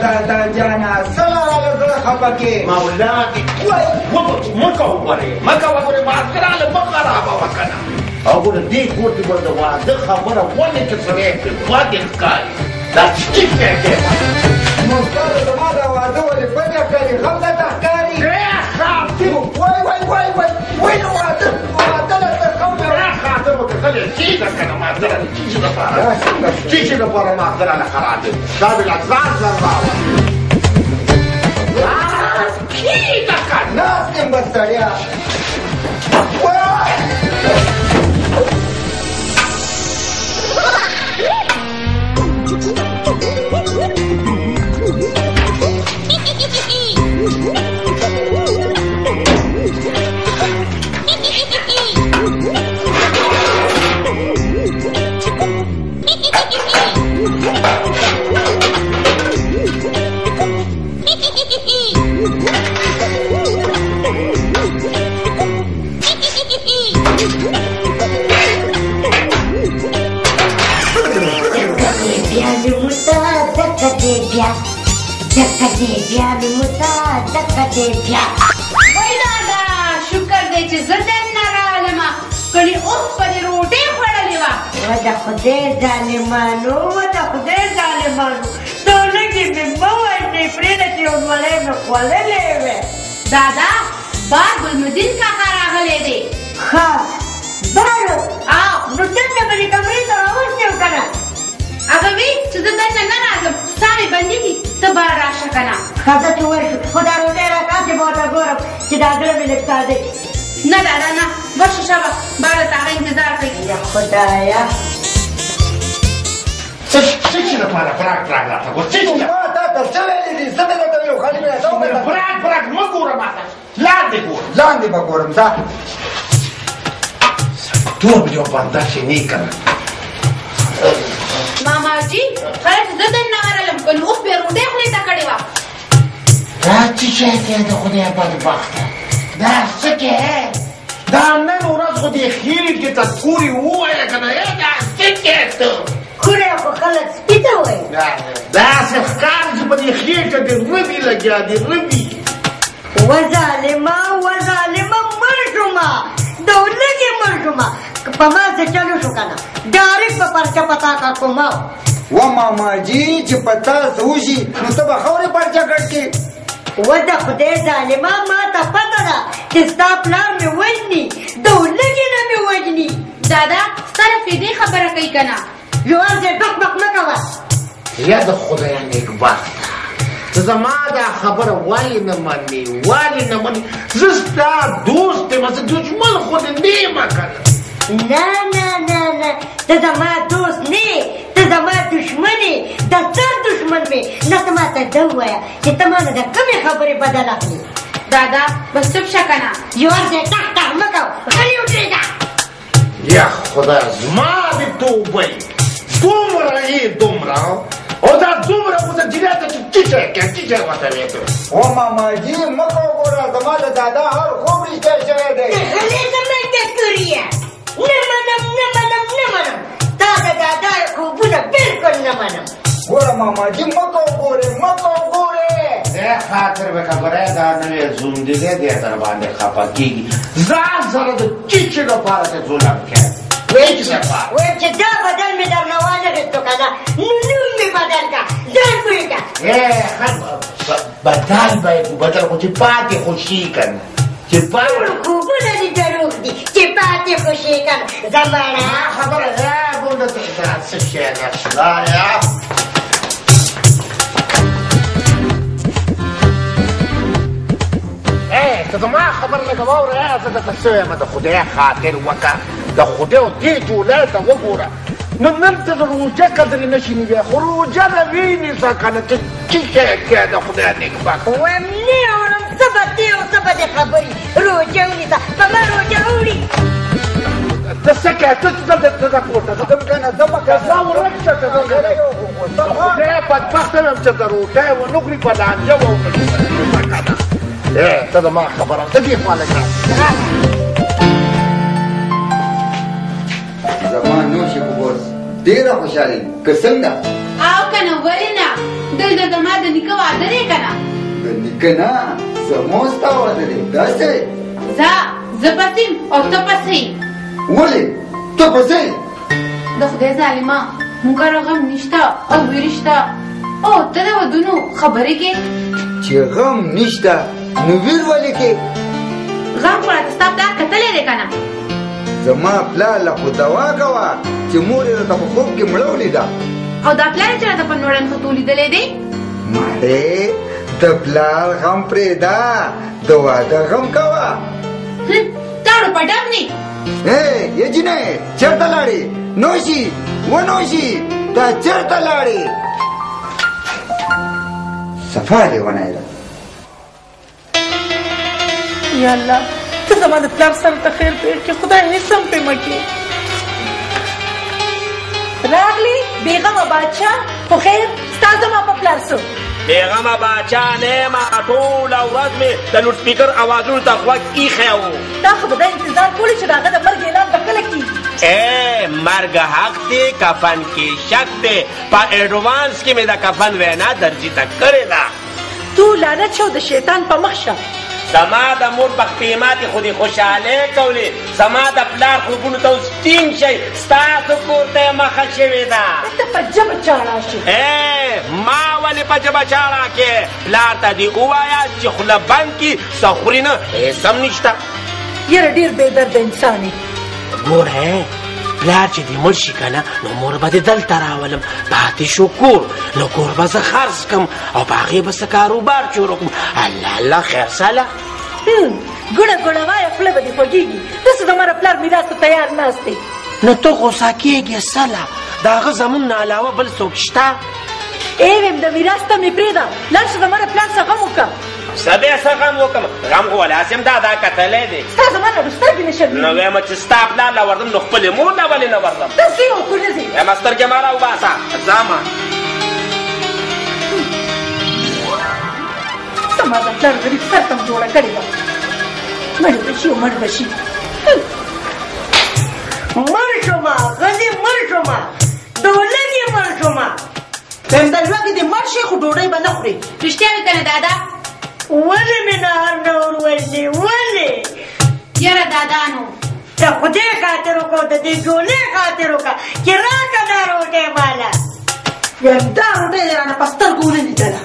دادا جانه څه راله زړه خفه کې مولا دې مه کوه ګورې ماسکراله مه خرابوه که نه او ګوره دې کور کې به د واده خبره ولې که سړی پرې بدې ښکاري دا ټیټ دی نو ستا د زما د واده ولې بدې ښکاري غم درته ښکاري وای نو واده درته ښه خاطر به کتلې چېږه که نه ماسره د چیچې لپاره ماسره نه خرابې دا به لا ځان راوړه کېږه که ناست یم بس سړیا وای دادا شکر دی چې زه دننه رالمه د خدای ظالمانو دولګې مې مه وژنې پرېږده چې ونولۍ مې خوړلې وې دادا بار ګلمدین کاکا راغلی دی ښه بارو نو څنګه به دې کمرې ته راوستې و که نه هغه وی چې زه دلته نه راځم ساه مې بندېږي ته بار راشه که نه ښه زه چې ورشو خو دا روټۍ راکاسې به ورته ګورم چې دا زړه مې لږ تازه نه دادا نه ورشه شابه باره ته هغه انتظار کوي یا خدایه څه چې لپاره فراق راته ګور څه چې ما تا ته څه ویلي دي څه مې درته ویل خالي مې فراق مه ګوره ماته لاندې ګوره لاندې به ګورم ځه ټول یو بنده چې نه یې که نه ماما جي کله چې زه دننه ورغلم که نو اوس بیا روټۍ خولې ته کړې وه دا څه شی دی د خدای بدبخته دا څه کې دا نن ورځ خو دې خیرې کې ته تورې ووایه که نه دا څه کې ته خورې خو خلک سپي ته وایي داسې ښکار چې په دې خېټه دې ربي لګیا دې ربي وظالمه مړ شومه دولګې مړ شومه په ما څه چلو شو که نه ډایرکټ په پرچه په تا کا کومه و ماماجي چې په تاسو وشي نو ته به خاورې پرچه کټ کې و د خدای ظالمه ما ته پته ده چې ستا پلار مې وژني دولګې نه مې وژني دادا سره فیدې خبره کوي که نه یوار دې بک بک مه کوه یا د خدای نیکبخته زما دا خبره ولې نه منې زه ستا دوست یم زه دشمن خو دې نه یم که نه ته زما دوست نه ته زما دشمن یې د سر دشمن مې نه ته ما ته ده ووایه چې ته ما نه د کومې خبرې بدل اخلي دادا بس چپ شه که نه یوار دې ټک مه کوه غلي ودرېږه یا خدای زما دې توبه دومره یې دومره او دا دومره خو ته جنۍ ته چې ټیټه ورته ویې و ماماجي مه کوه ګوره زما د دادا هر خوب رښتیا شوی دی غلې زما ته کړیه نه منم تا د دادا خوبونه بلکل نه منم ګوره ماماجي مه کوه ګورې دې خاطر به خبره دا نوې زوم دې دې در باندې خفه کېږي ځان سره د ټیټې لپاره ته ظلم کوي وایي چې دا بدل مې درنه وانخېستو که نه نوم مې بدل که ځان پوه که بدل خو چې پاتې خوشي که نه چې خوبونه دې دروغ دي چې پاتې خوشي که نه زمانه خبره بونده ته څه شی نشته ته زما خبره لږه واوره زه درته څه وایم د خدای خاطر وکړه د خدای او دې جولای ته وګوره نو نن ته د روژه قدرې نه شي نیوی خو روژه نه وینېسه که نه ته څه شی کوې د خدای نیکبخته وایم نه اورم څه به دې او څه به دې خبرې روژه ونیسه په ما روژه وړي ته څه کوې ته ځه پورته ځه ورک شه ته خدای بدبخته یم چې د روژه یې ونه خوري په لانجه وونه ته زما خبره ته دې خوا لږه زما نوشي خو اوس ډېره خوشحالي که څنګه او که نه ولې نه دلته زما د نیکه واده دی که نه د نیکه نه زما ستا واده دی داسې زه پسې او ته پسې ولې ته پسې د خدای ظالمه موږ کره غم نشته او ویرې شته او ته د ودونو خبرې کې چې غم نشته نو ویر ولې کې غم خو راته ستا پلار کتلی دی که نه زما پلار له خو دوا کوه چې مور یې راته په خوب کې مړه ولیده او دا پلار یې چې راته په نوړن خطو لیدلی دی مړې د پلار غم پرېږده د واده غم کوه تاړو په ډب نی یې جینۍ چېرته لاړې نوشي ونوشي دا چېرته لاړې صفا لیونی ده یا الله ته زما د پلار سره ته خیر پېښ کړې خدای هېڅ هم پې مه کړې راغلی بېغمه بادشاه خو خیر ستا زما په پلار څه بېغمه باچا نه یم ټوله ورځ مې د لوډ سپیکر اوازونو ته غوږ ایښی و دا خو به دا انتظار کولی چې د هغه د مرګ اعلان به کله کېږي مرګ حق دی کفن کې شک دی په ایډوانس کې مې د کفن وینا درجي ته کړې ده تو لعنت شو د شیطان په مخ شه زما د مور پخپې ماتې خو دې خوشحالۍ کولې زما د پلار خوبونو ته اوس ټینګ شئ ستاسو کور ته یې مخه شوې ده ته په ژبه چاړه شي ما ولې په ژبه چاړه کې پلار ته دې ووایه چې خوله بند کړي څه خوري نه هېڅ هم نشته یاره ډېر بېدرده انسان یې ګوره پلار چې دې مړ شي که نه نو مور به دې دلته راولم پاتې شو کور نو کور به زه خرڅ کړم او په هغې به څه کاروبار جوړ کړم الله الله خیر ساله ګړه ګړه وایه خوله به دې خوږېږي داسې زماره پلار میراث ته تیار ناست دی نو ته غوسه کېږې سله د هغه زمون نه علاوه بل څوک شته ویم د میراث ته مې پرېږده لاړ شه زماره پلار څه غم وکړه څه بیا څه غم وکړم غم خو ولاسې یم دا کتلی دی ستا زما نه سترګې نه شرمېږي نو وایم چې ستا پلار له وردم نو خپلې مور نه ولې نه ورځم ته ځې او تو نه ځې وایم سترګې ما راوباسه ځمه زما د پلار غریب سر ته م جوړه کړې ده مړ به شي او مړ به شي مړ شومه غزې مړ شومه دولت یې مړ شومه وایم دا لوږې دې مړ شي خو ډوډۍ به نه خورې رښتیا وې که نه دادا ولې مې نهار نه ور وځي ولې یاره دادا نو د خدای خاطر وکړو د دې ګولې خاطر وکړه چې راکړه دا روټۍ ماله وایم دا روټۍ دې رانه په سترګو ونه لیدله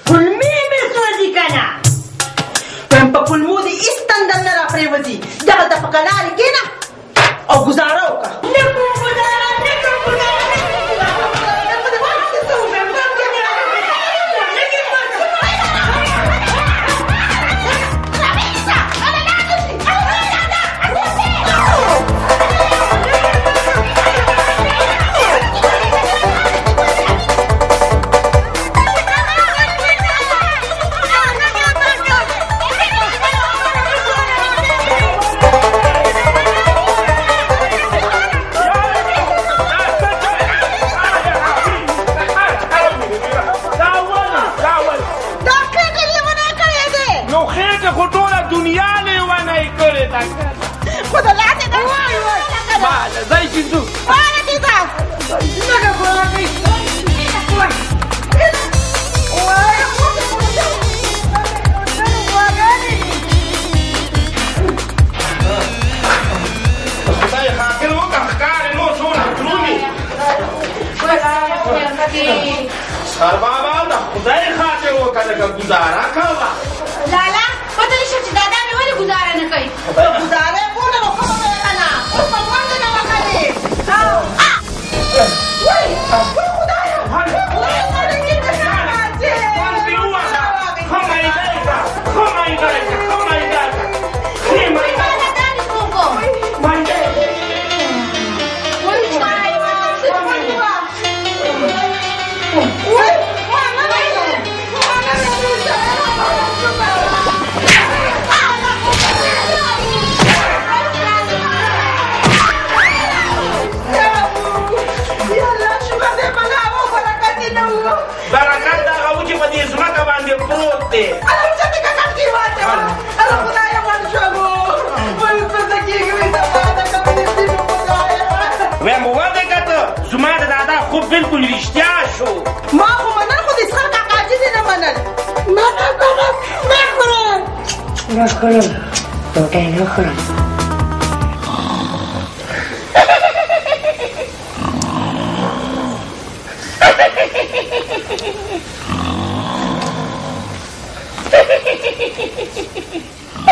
کلمې مې سوځي که نه وایم په کلمو دې هېڅ تندر نه را پرېوځي دغلته په کلارې کښېنه او ګزاره وکړه نه کوم ګزاره نه کوم ګزاره سر بابا د خدای خاطر وکړه لکه ګزاره کوه لالا پته نشته چې دادا مې ولې ګزاره نه کوي ګزاره یې کوله نو ښه به ویې که نه اوس په منډه نه وهلې وای خدایه وای سړی دې نه راځې پنځې ووهه ښه میده یې کړه ښه میده یې کړه ښه میده یې کړه ښې میده دادا مې کوکو میده یې کړه برکت د هغه و چې په دې ځمکه باندې پروت دی وایم ودې که ته زما د دادا خوب بلکل رښتیا شو ما خو منل خو د اسخر کاکا چې دې نه منل نه خورم نه خورم روټۍ نه خورم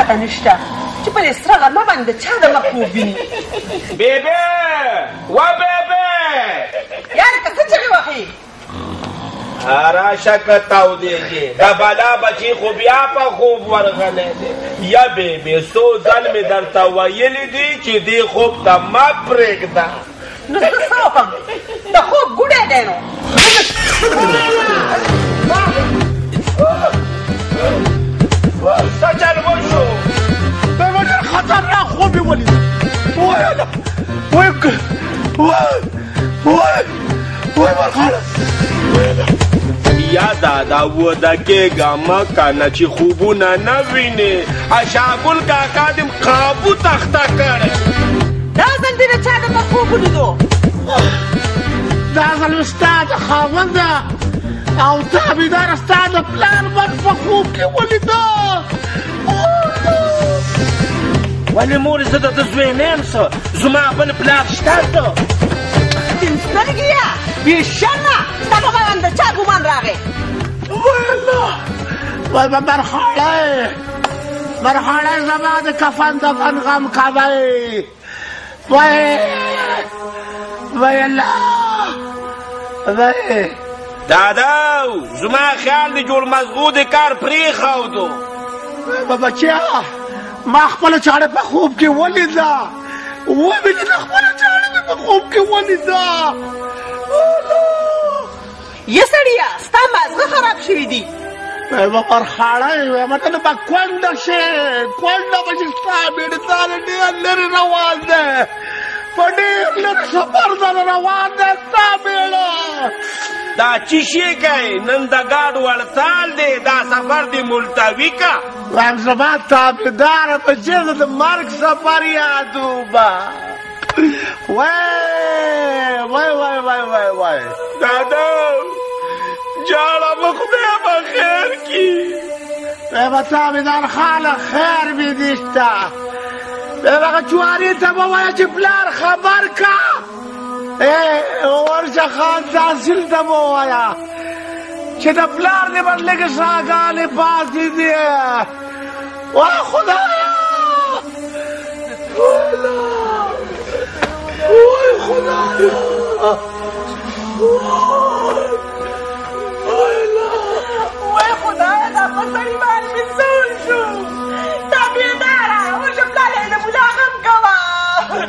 پته نشته چې په دې سره غرمه باندې د چا د مخ خوب ویني بیبی و بیبی یاره که څه چغې وهې راشه که تودېږي د بلا بچي خو بیا په خوب ورغلی دی یا بیبی څو ځل مې درته ویلي دي چې دې خوب ته مه پرېږده نو زه څه وکړم د خوب ګوډی دی نو څه چل وشو ډېر خطرناک خوب یې ولیده وای مرخاله یا دادا وده کېږه مه کنه چې خوبونه نه وینې اشاګل کاکا دې قابو تخته کړی دا ځل دې د چا د مخ خوب ولیدو دا ځل مې ستا د خاونده او تابعداره ستا د پلار مخ په خوب کې ولیده ولې مورې زه د ده زوی نه یم څه زما بل پلار شته څه سپین سترګې بې شرمه ستا په باندې د چا ګمان راغی وای مرحاله زما د کفن دفن غم کوي وای الله وای دادا زما خیال دی جوړ مزغو د کار پرېښودو بچیا ما خپله چاړه په خوب کې ولیده خپله چاړه مې په خوب کې ولیده یه سړیه ستا مازغه خراب شوي دي مرحاله وایم ته به کونډه شې به چې ستا بیډې تاله ډېر لرې روان دی په ډېر لرې سفر سره روان دی ستا بیړه دا چی شی کوي نن د ګاډ وړتال دی دا سفر دی ملتوي که وایم زما تابعداره به چې زه د مرګ سفر یادومه وای دادا جاړه به خدای به خیر کي به تابعدار خاله خیر مې دې شته هغه جواري ته به وایه چې پلار خبر که ورشه خان تحصیل ته به ووایه چې د پلار دې بس لږې شاګانې پاتې دي وای خدایا وای خدایا وای خدایا دا په سړي باندې مې سول شو تابعداره وشه پلار یې د بوډا غم کوه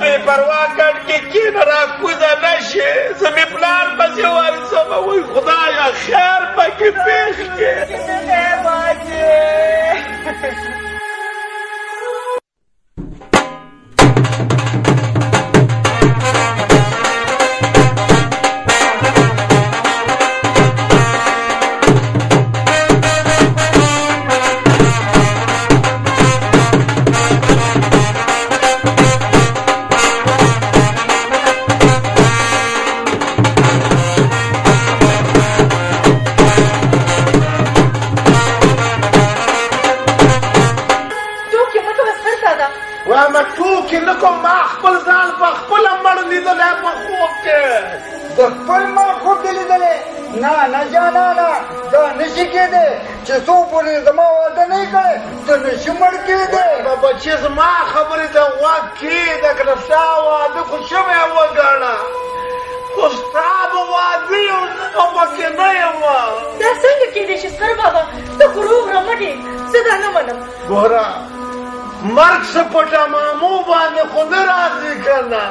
بې پروا کټ کې کېنه راکوزه نه شي زه مې پلار پسې ورځمه وای خدایا خیر پکې پېښ کړې نه جانانه دا نشي کېدی چې څو پورې زما واده نه یې کړی ته نشي مړ کېدی بچې زما خبرې ته غوږ کېږده که نه ستا واده خو شوی وګڼه خو ستا به واده یو زه به پکې نه یم دا څنګه کېدی شي سر بابا ته خو روغ رمټ یې زه دا نه منم ګوره مرګ څه پټه مامو باندې خو نه راځي که نه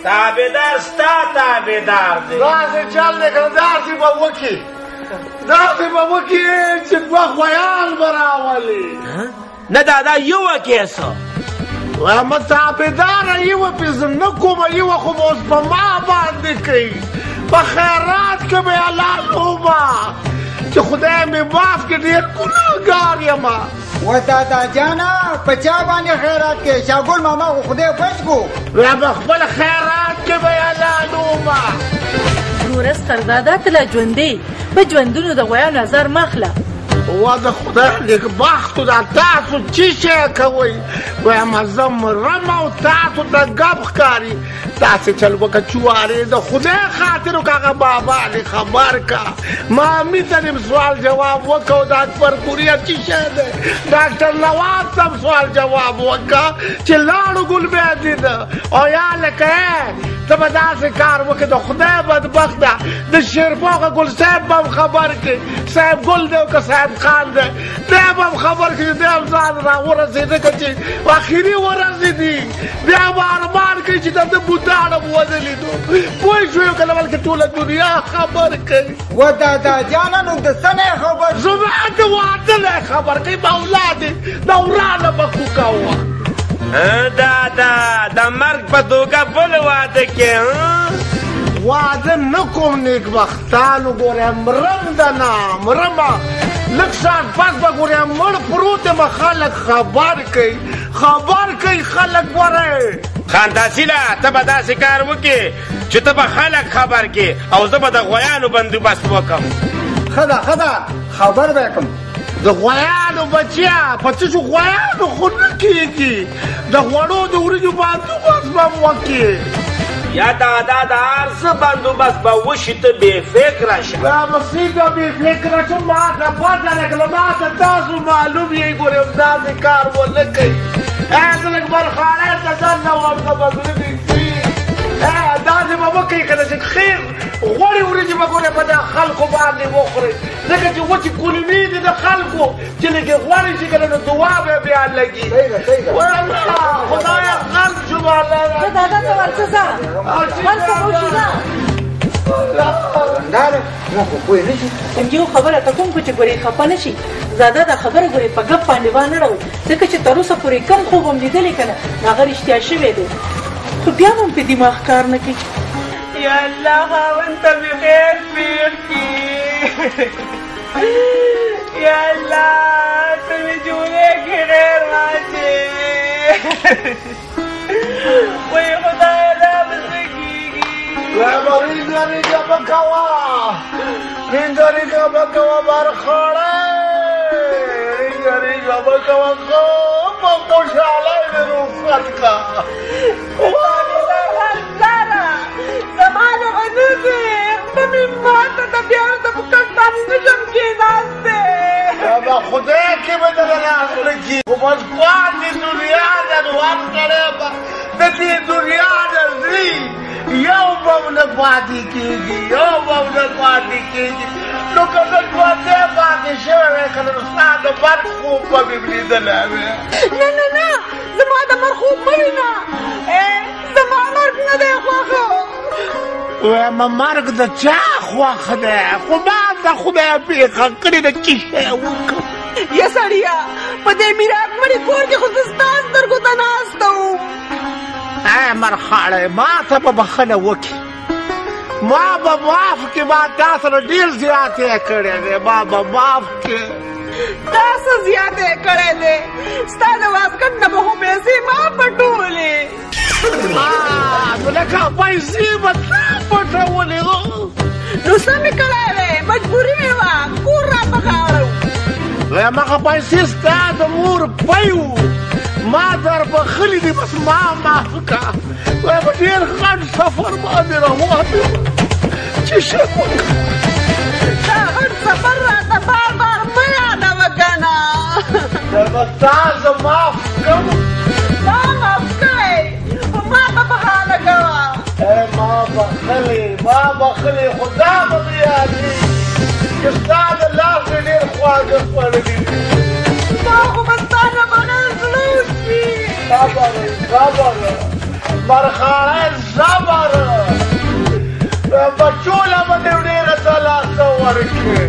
تابعدار ستا تابعدار دی داسې چل دی که نه داسې به وکړي چې دوه خویان به راولي نه دادا یوه کې څه وایم تابعداره یوه پې زه نه کومه یوه خو به اوس په ما باندې کوي په خیرات کې به یې لالومه چې خدای مې معاف کړي ډېر ګناهګار یمه و دادا جانا په چا باندې خیرات کې شاګل ماما خو خدای بچ کو بیا به خپل خیرات کې به یې لالومه نوره سردادا ته لا ژوندی په ژوندونو د غویانو نظر مه اخله وا د خدای نېکبختو دا تاسو څه شی کوئ وایم زه مرم او تاسو ته ګپ ښکاري داسې چل وکړه چوارې د خدای خاطر وکړه هغه بابا دې خبر که مامي ته دې سوال جواب وکړه د اکبر کوریا څه شی دی ډاکټر نواز ته سوال جواب وکړه چې لاړو ګل بیا دي ده او یا لکه ته به داسې کار وکړې د خدای بدبخت ده د شیرپوغه ګل صاحب به هم خبر کړي صاحب ګل دی او که صاحب خان دی دی به هم خبر کړي دی هم ځان را ورسېده که چې اخري ورسېدي بیا به ارمان کوي چې د ده بوډاړه م ونه لیدو پوه شوې که نه بلکې ټوله دنیا خبر کوي و دادا جانه نو د څه نه خبر زما د واده نه خبر کوي مولادې د ورانه به کوکه وه دادا د مرګ په توګه بل واده کې واده نه کوم نیکبختانو ګورې مرم ده نه مرمه لږ ساعت پس به ګورې مړ پروت یم خلک خبر کوي خلک ګورې خانداسیله ته به داسې کار وکړې چې ته به خلک خبر کړې او زه به د غویانو بندوبست وکړم ښه ده خبر به یې کړم د غویانو نو بچیا په څه شو غوایانو خو نه کېږي د غوړو د وریجو بندوبست به وکړې یا دا د هر څه بندوبست به وشي ته بې فکره شه دا به څنګه بې فکره شم ما ته پته لګله ما ته تاسو معلوم یې ګورې همداسې کار ونه کوي زه لږ مرخاړی ته ځان نه ورته به زړه نږدې داسې به وکړئ که نه چې خیر غوړې وریجې به ګورې په دې خلکو باندې وخورئ ځکه چې وچې کولمې دي د خلکو چې لږې غوړې شي که نه نو دعا به بیا لګي خدایه غل شو به الله دادا ته ورڅه ځه ورڅه وشي ځه داره ما خو پوه نه شي یو خبره ته کوم چې ګورې خفه نه شي زاده دا خبره ګورې په ګپ باندې وانه راوړي ځکه چې تر اوسه پورې کم خوب هم لیدلی که نه هغه رښتیا شوی دی خو بیا هم په دماغ کار نه کوي یا الله خاوند ته مې خیر پېښ کړي یا الله ته مې جوړې کې خیر واچې وای خدایه دا به څه کېږي رینګه مه کوه رینګه مه کوه برخوړی رینګه مه کوه په خوشحالۍ مې رخصت کړه زما دغه نه دی خپه مې ماته د بیا ورته په کټ باندې نشم کېناستی خدای کې به دغه راغله کي خو بس پاتې دنیا ده نو هر سړی به د دې دنیا نه ځي یو به نه پاتې کېږي نو که زه ژوندی پاتې شوی وی که نه نو ستا د مرګ خوب به مې لیدلی وی نه زما د مرګ خوب مه وینه زما مرګ نه دی خوښه وایم مرګ د چا خوښ دی خو ما د خدای پېښه کړې ده چې شی وکړم یا سړیه په دې میراث مړي کور کې خو زه ستا سترګو ته ناسته وم مرخاړی ما ته به بخښنه وکړي ما به معاف کړي ما تا سره ډېر زیات یې کړی دی ما به معاف کړي تا څه زیات یې کړی دی ستا د واسکټ نه به خو پیسې ما پټولې نو لکه پیسې به تا پټولې نو څه مې کړی دی مجبوري مې وه کور را په غاړه وایم هغه پیسې ستا د مور پی و ما در بخښلي دي بس ما معاف کړه وایم ډېر غټ سفر باندې روان یم چې شی وکړم دا غټ سفر راته بار بار مه یادوه که نه به تا زه معاف کړم ما معاف کړی خو ما ته بهانه کوه ما بخښلې خو دا به مې یادېږي چې ستا د لاس مې ډېر خواږه خوړلي دي ما خو به ستا نه بغیر زړه وشي صبر مرخاړی صبر بچوله به دې ډېره دلاسه ورکړې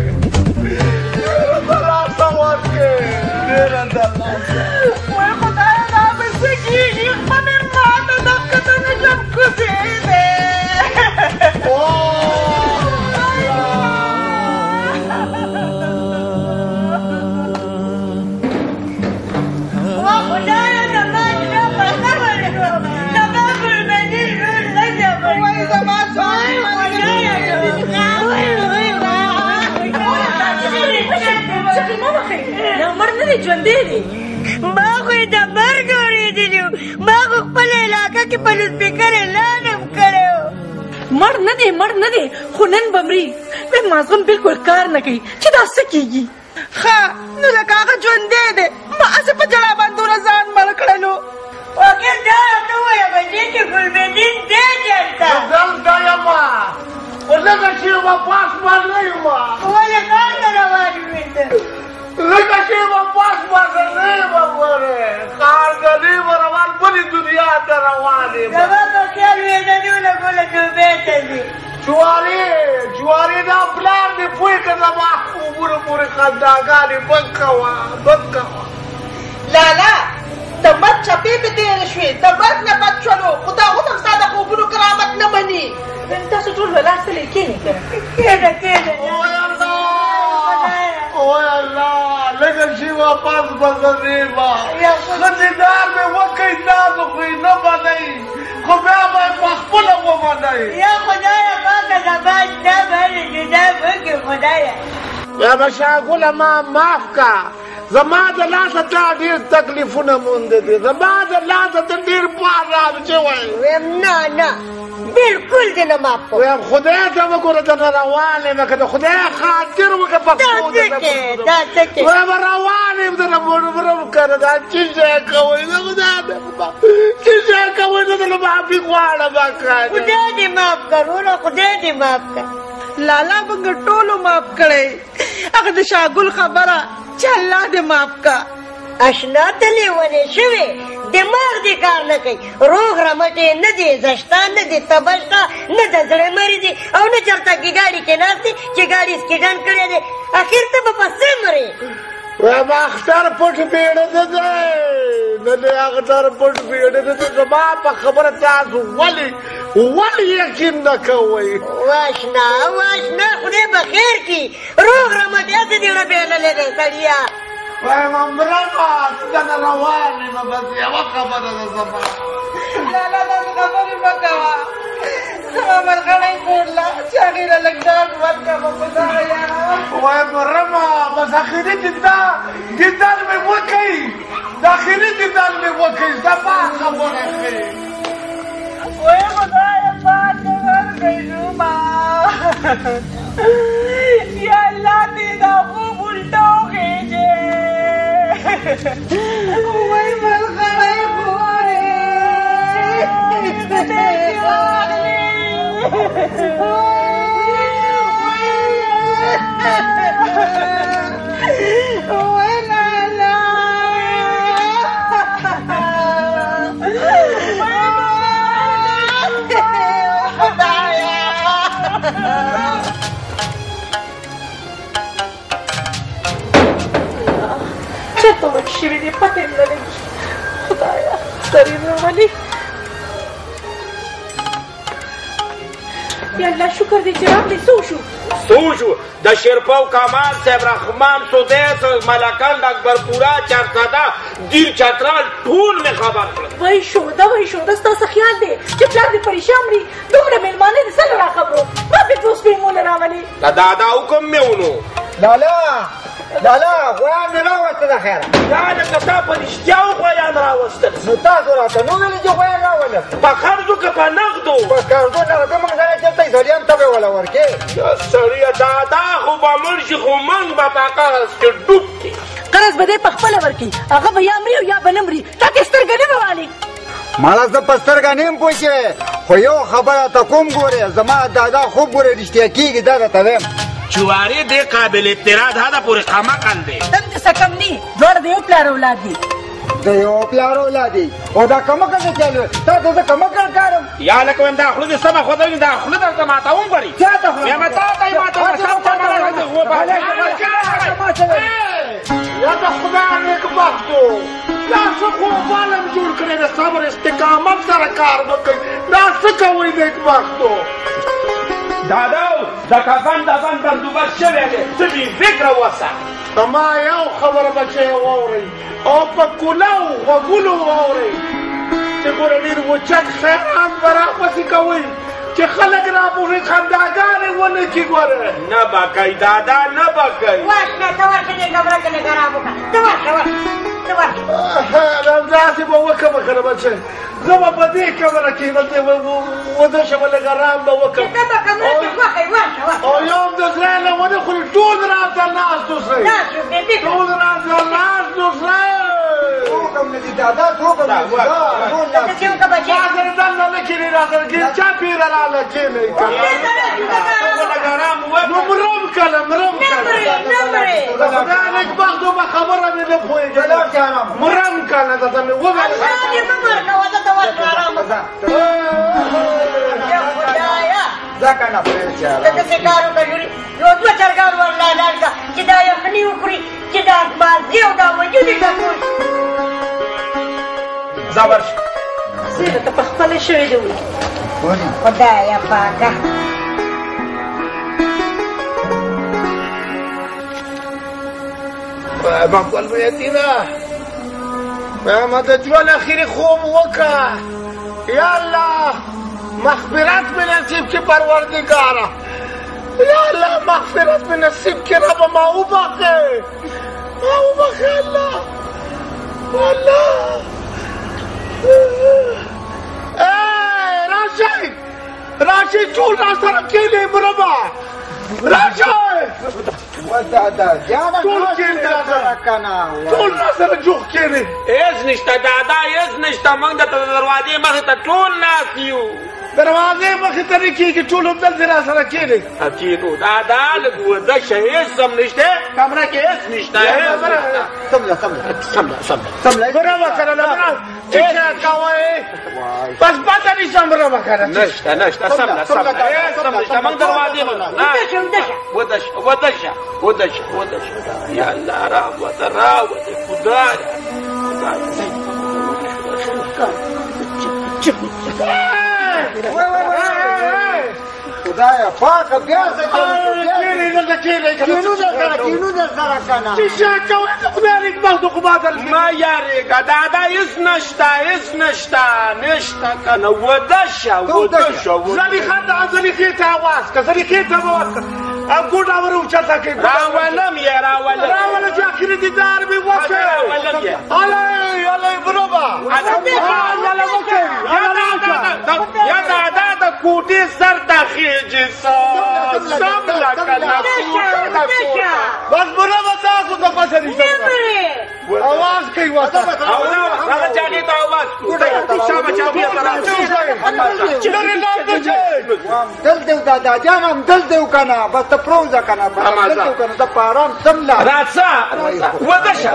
وای خدایه دا به څه کېږي خپه مې ماته دقه ته نشم کوزېدی خدایه زما زړه په صبر کړو زما قرباني ژوند وځه وای زما مړ نه دی ژوندی دی ما خو یې د مرګ اورېدلي ما خو خپله علاقه کې په لوسپیکر اعلان هم کړی و مړ نه دی خو نن به مري مازغم بلکل کار نه کوي چې دا څه کېږي ښه نو لکه هغه ژوندی دی ما هسې په ژړا بندونه ځان مړ کړلو واقع دا راته ووایه بچې چې ګلبدین دی چېرته دلته یم خو لږه چې یمه پاس باندې یم ولې کار ته روان وې ته لږه چې یمه پاس باندې نه یم ګورې کارګرې به روان بلې دنیا ته روان یم زما په خیال وېدنونه ګله ډوبې ته ځي جواري دا پلار دې پوه که زما خوبونه پورې خنداګانې بند کوه لالا د مرګ چپې پې تېرې شوې د مرګ نه بد شولو خو دا اوس هم ستا د خوبونو کرامت نه مني تاسو ټول ولاړ سلې کېنئ کېنه اوه الله لږه شي واپس به زه نیمه خدیدار مې وکئ تاسو خو یې نه منئ خو بیا به یې پخپله ومنئ یا خدایه پاکه زما ستا باندې جدا وکړي خدایه یا به شاګله ما معاف که زما د لاسه تا ډېر تکلیفونه موندې دي زما د لاسه ته ډېر بار راوچوی ویم نه نه بالکل دې نه معاف کوم ویم خدای ته وګوره درنه روان یم که د خدای خاطر وکړه پښتو دا څه کې ویم روان یم درنه مرم کنه دا څه شی کوئ زه خدای ته څه شی کوئ زه درنه معافي غواړم خدای دې معاف کړ وروره خدای دې معاف کړ لالا موږ ټولو معاف کړی هغه د شاګل خبره چې الله دې معاف کا اشنا ته لیونې شوې دماغ دې کار نه کوي روغ رمټې نه دی زشته نه دی تبه شته نه د زړه مري دي او نه چېرته کې ګاډي کې ناست دي چې ګاډي سکېډن کړی دی اخر ته به په څه مرې ویم اختر پټ بیړه نه دی نه دی اختر پټ بیړه نه دی زما په خبره تاسو ولې یقین نه کوئ واشنا خدای به خیر کړي روغ رمټ هسې دې ړبېللی دی سړیه وایم مرمه دنه روان یم بس یوه خبره ده زما لالا داسې خبرې مه کوه زما مرغړی کورله چې هغې له لږ ډاډ ورکړه خدایه وایم مرمه بس اخري دیدن مې وکئ د اخري دیدن مې وکئ زما خبره ښې وای خدایه پات مې ورکړئ نوما یا الله دې دا خوب الټه وخېږې وای مرغړی خورې وای لالا چېرته ورک شوي دي پته یې نه لګي خدایه سریر راولي یا الله شکر دی چې راغلی څه شو د شیرپاو کمال صاحب رحمان سودیس ملکان د اکبرپورا چارسده دیر چترال ټول مې خبر کړل وای شوده ستاسو خیال دی چې پلار دې پریشان وي دومره مېلمانه دې څنګه راخبرو ما پې دوست پیمونه راولي د دادا حکم مې ونو لالا غویان مې راوسته ده خیره دا لکه تا په رښتیا غویان راوستل نو تاسو راته نو ویلې چې غویان راولم په قرضو که په نغدو په قرضو نغده موږ سره چېرته ایزالیان ته به وله ورکې سړیه دادا خو به مړ شي خو موږ به په قرض کې ډوب کړي قرض به دې په خپله ورکړي هغه به یا مري او یا به نه مري تا کې سترګه نه به والي مالا زه په سترګه نه یم پوه شوی خو یو خبره ته کوم ګورې زما دادا خوب ګورې رښتیا کېږي دا درته وایم چوارې دې قابل اعتراض هدا پورې قمقل دی دم دې څه کم نه دواړه د یو پلار اولاد دي د یو پلار اولاد دي او دا کمقل دی چلو تا ته زه کمقل کارم یا لکه وایم دا خوله دې سمه خدای دا خوله درته ماتوم غواړي چا ته خوله بیا تا ته یې ماتوم یا د خدای نیکبختو دا څه خوبالم جوړ کړی د صبر استقامت سره کار وکړئ دا څه کوئ نیکبختو دادا د کفن بندوبست شوی دی ته بې فکره اوسه ما یو خبره بچی واورئ او په کولو غوږونو واورئ چې ګوره ډېر وچک خیرات به راپسې کوئ چې خلک راپورې خنداګانې ونه کړي ګوره نه به کوي دادا نه به کوي ورشه ته ورشه دې ډبره کې لږ ارام وکړه ته ورشه همداسې به وکړمه که نه بچی زه به په دې کمره کې دلته وده شمه لږ ارام به وکړم او یو هم د زړه نه ونه خوري ټول راته ناست اوسئ ټول راته ناست اوسئ څوک هم نه دي دادا څوک هم نه دي ما سره دننه نه کښېني راسره کښېني چا پیره راله کښېنئ نو مرم کله د خدای نیکبختو په خبره مې نه پوهېږم مرم کله درته مې وویل ځه که نه پرېږدې ته داسې کار وکړه جوړي یو دوه چرګان ورلاړ کړه چې دا یخني وکړي چې دا مازدي او دا وجود یې ټکول ځه ورشه زه ته په خپله شوې دي وي خدایه پاکه ما ګل میتینه ما د ژوند اخري خوب وکړه یا الله مغفرت مې نصیب کړي پروردګاره یا الله مغفرت مې نصیب کړي ربه ما وبخښې وبخي الله والله راشي راشي ټول را سره کېنئ مربع راشي ټول کېنئ ټول را سره جوخ کېنئ هېڅ نشته دادا هېڅ نشته موږ د دروازې مخې ته ټول ناست یو دروازې مخې ته نه کېږي ټول همدلته را سره کېنئ کېنو دادا لږ وده شه هېڅ هم نشته کمره کې هېڅ نشته مربع کنه نه ټیکه کوئ بس پته نشته مربع کنه نشته نشته سمله سمله هېڅ هم نشته موږ دروازې ودشه یا الله راوته خدایا خدایا پاکه بیا څه کینو در سره کنه چې شا کوئ د خدای نېکبختو خو ما در ما یارېږه دادا هېڅ نشته کنه وده شه زلیخې ته اواز که زلیخې ته به ورکړه او ګوډه ور اوچته کړې راولم چې اخري دیدار مې وکړ الۍ برابه یا دادا د کوټې سر ته خېجې سم لکه بس برابه تاسو ته پته نشته اواز کوي ورته هغه جانې ته اواز شابه چاپیه ته دل دیو دادا جانم دل دیو کنه بس ته پروزه کنه دل دیو کنه ته په ارام سملا راځه وده شه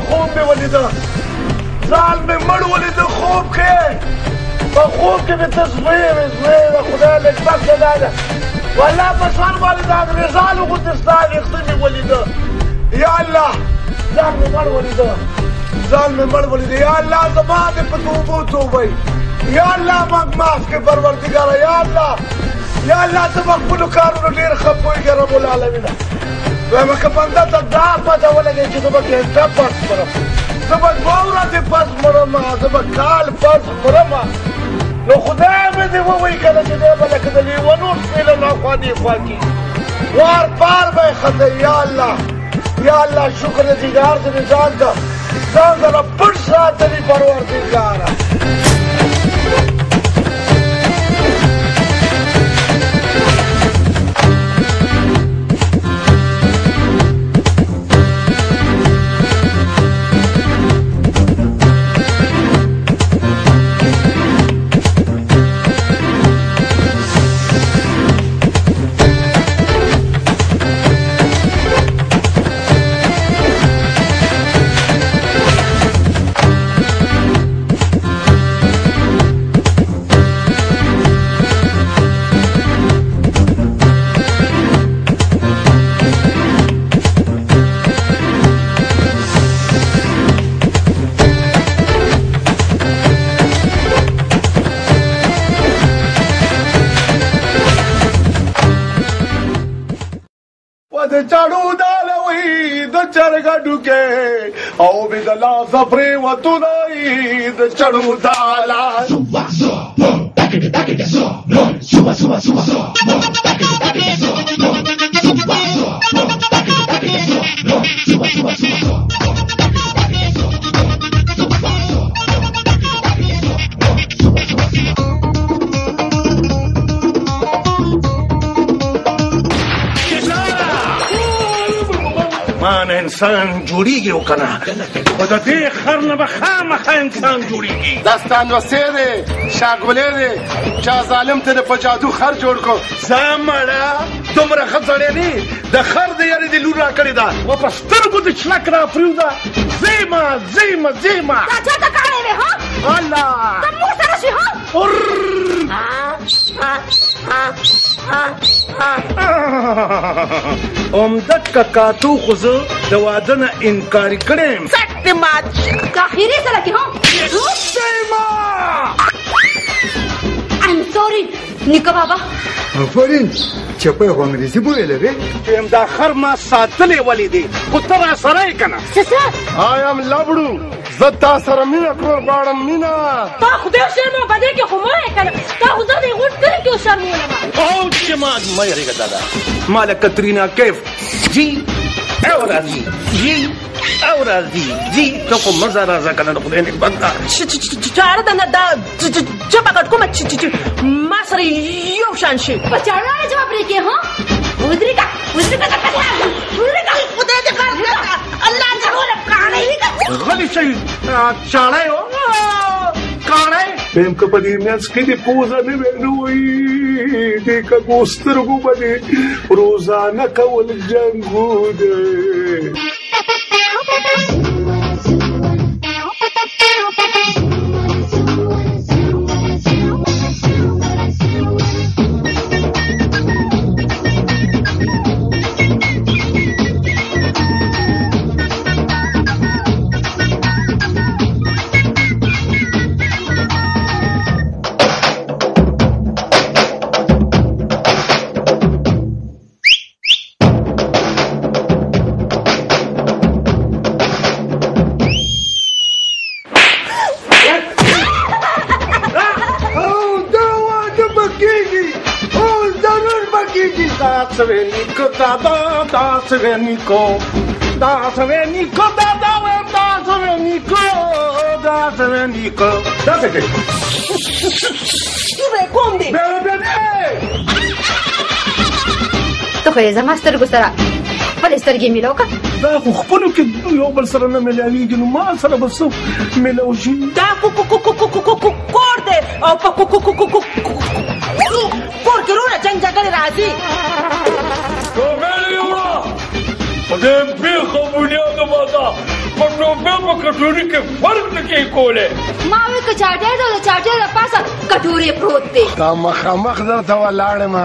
خوب مې ولیده ځان مې مړ ولیده خوب کې په خوب کې مې ته زوی د خدای نېکبخته دا ده والله په سر باندې د انګرېزانو غوندې ستا ویښته مې ولیده یا الله ځان مې مړ ولیده یا الله زما دې په توبو توبئ یا الله موږ معاف کړې پروردګاره یا الله ته په خپلو کارونو ډېر ښه پوهېږې رب العالمینه وایم که بنده ته دا پته ولګي چې زه به ګنټه پس مرم زه به 2 ورځې پس مرم زه به کال پس مرم نو خدای مې دې ووایي که نه چې دی به لکه د لیونو شپېله ناخوا دېخوا کېږي وار پار به یې ښه یا الله شکر دې دیدار دې مې ځان سره پټ ساتلي پروردګاره چاړو دالوي د چرګ ډوکې او به د لاس پرې وته دی د چاړو دالا انسان جوړیږي او که نه خو د دې خر نه به خامخا انسان جوړیږي دا ستا نوستی دی شاګولې دی چا ظالم ته د په جادو خر جوړ کړو ځه مړه دومره ښه سړی دی د خر د یارې د لور را کړې ده و په سترګو د چلک را پرېوځه ځېمه دا چاته کړی دی ها الله ته مور سره شي ها عمدک کاکاتو خو زه د واده نه انکاري کړی یم سټ دې مات که اخري سره کې ها I'm sorry نیکه بابا آفرین چپه خو انګریزي وویله وې یم دا خر ما ساتلی ولې دی خو ته را سره یې که نه آیم لبړو زه تا سره مینه کړل غواړم مینه تا خدای شرمه په دې کې خو مه یې که نه تا خو زه دې غوټ کړی کې وشرمولم او چې ما یېرېږه دادا ماله کترینا کیف جی او راځي جی او راځي جی ته خو مزه راځه که نه د خدای نېک بنده چاره ده نه دا جبه کټ کومه چې ما سره یو شان شي په چاړه جواب پرېږدې ها ودرېږه خدای دې کار وکړه الله دې ټوله کاڼی غلی شئ چاړی و کاڼی ویم که په دې منځ کې دې پوزه نه وی نو وایي دې کږو سترګو به دې روزانه کول جنګو دی Nico, that's it. کوم دی ته خو یې زما سترګو سره خپلې سترګې میلاو که دا خو خپلو کې یو بل سره نه میلاوېږي نو ما سره به څه میلاو شي دا کور دی او په کور کې رونه جنګ جګړې راځي په دې پېښه بنیاده باندې په ټوپۍ په کټوري کې فرق نه کوي کولی ما وایي که چاټۍ ده د چاټۍ د پاسه کټورې پروت دی تا مخامخ درته ولاړ یم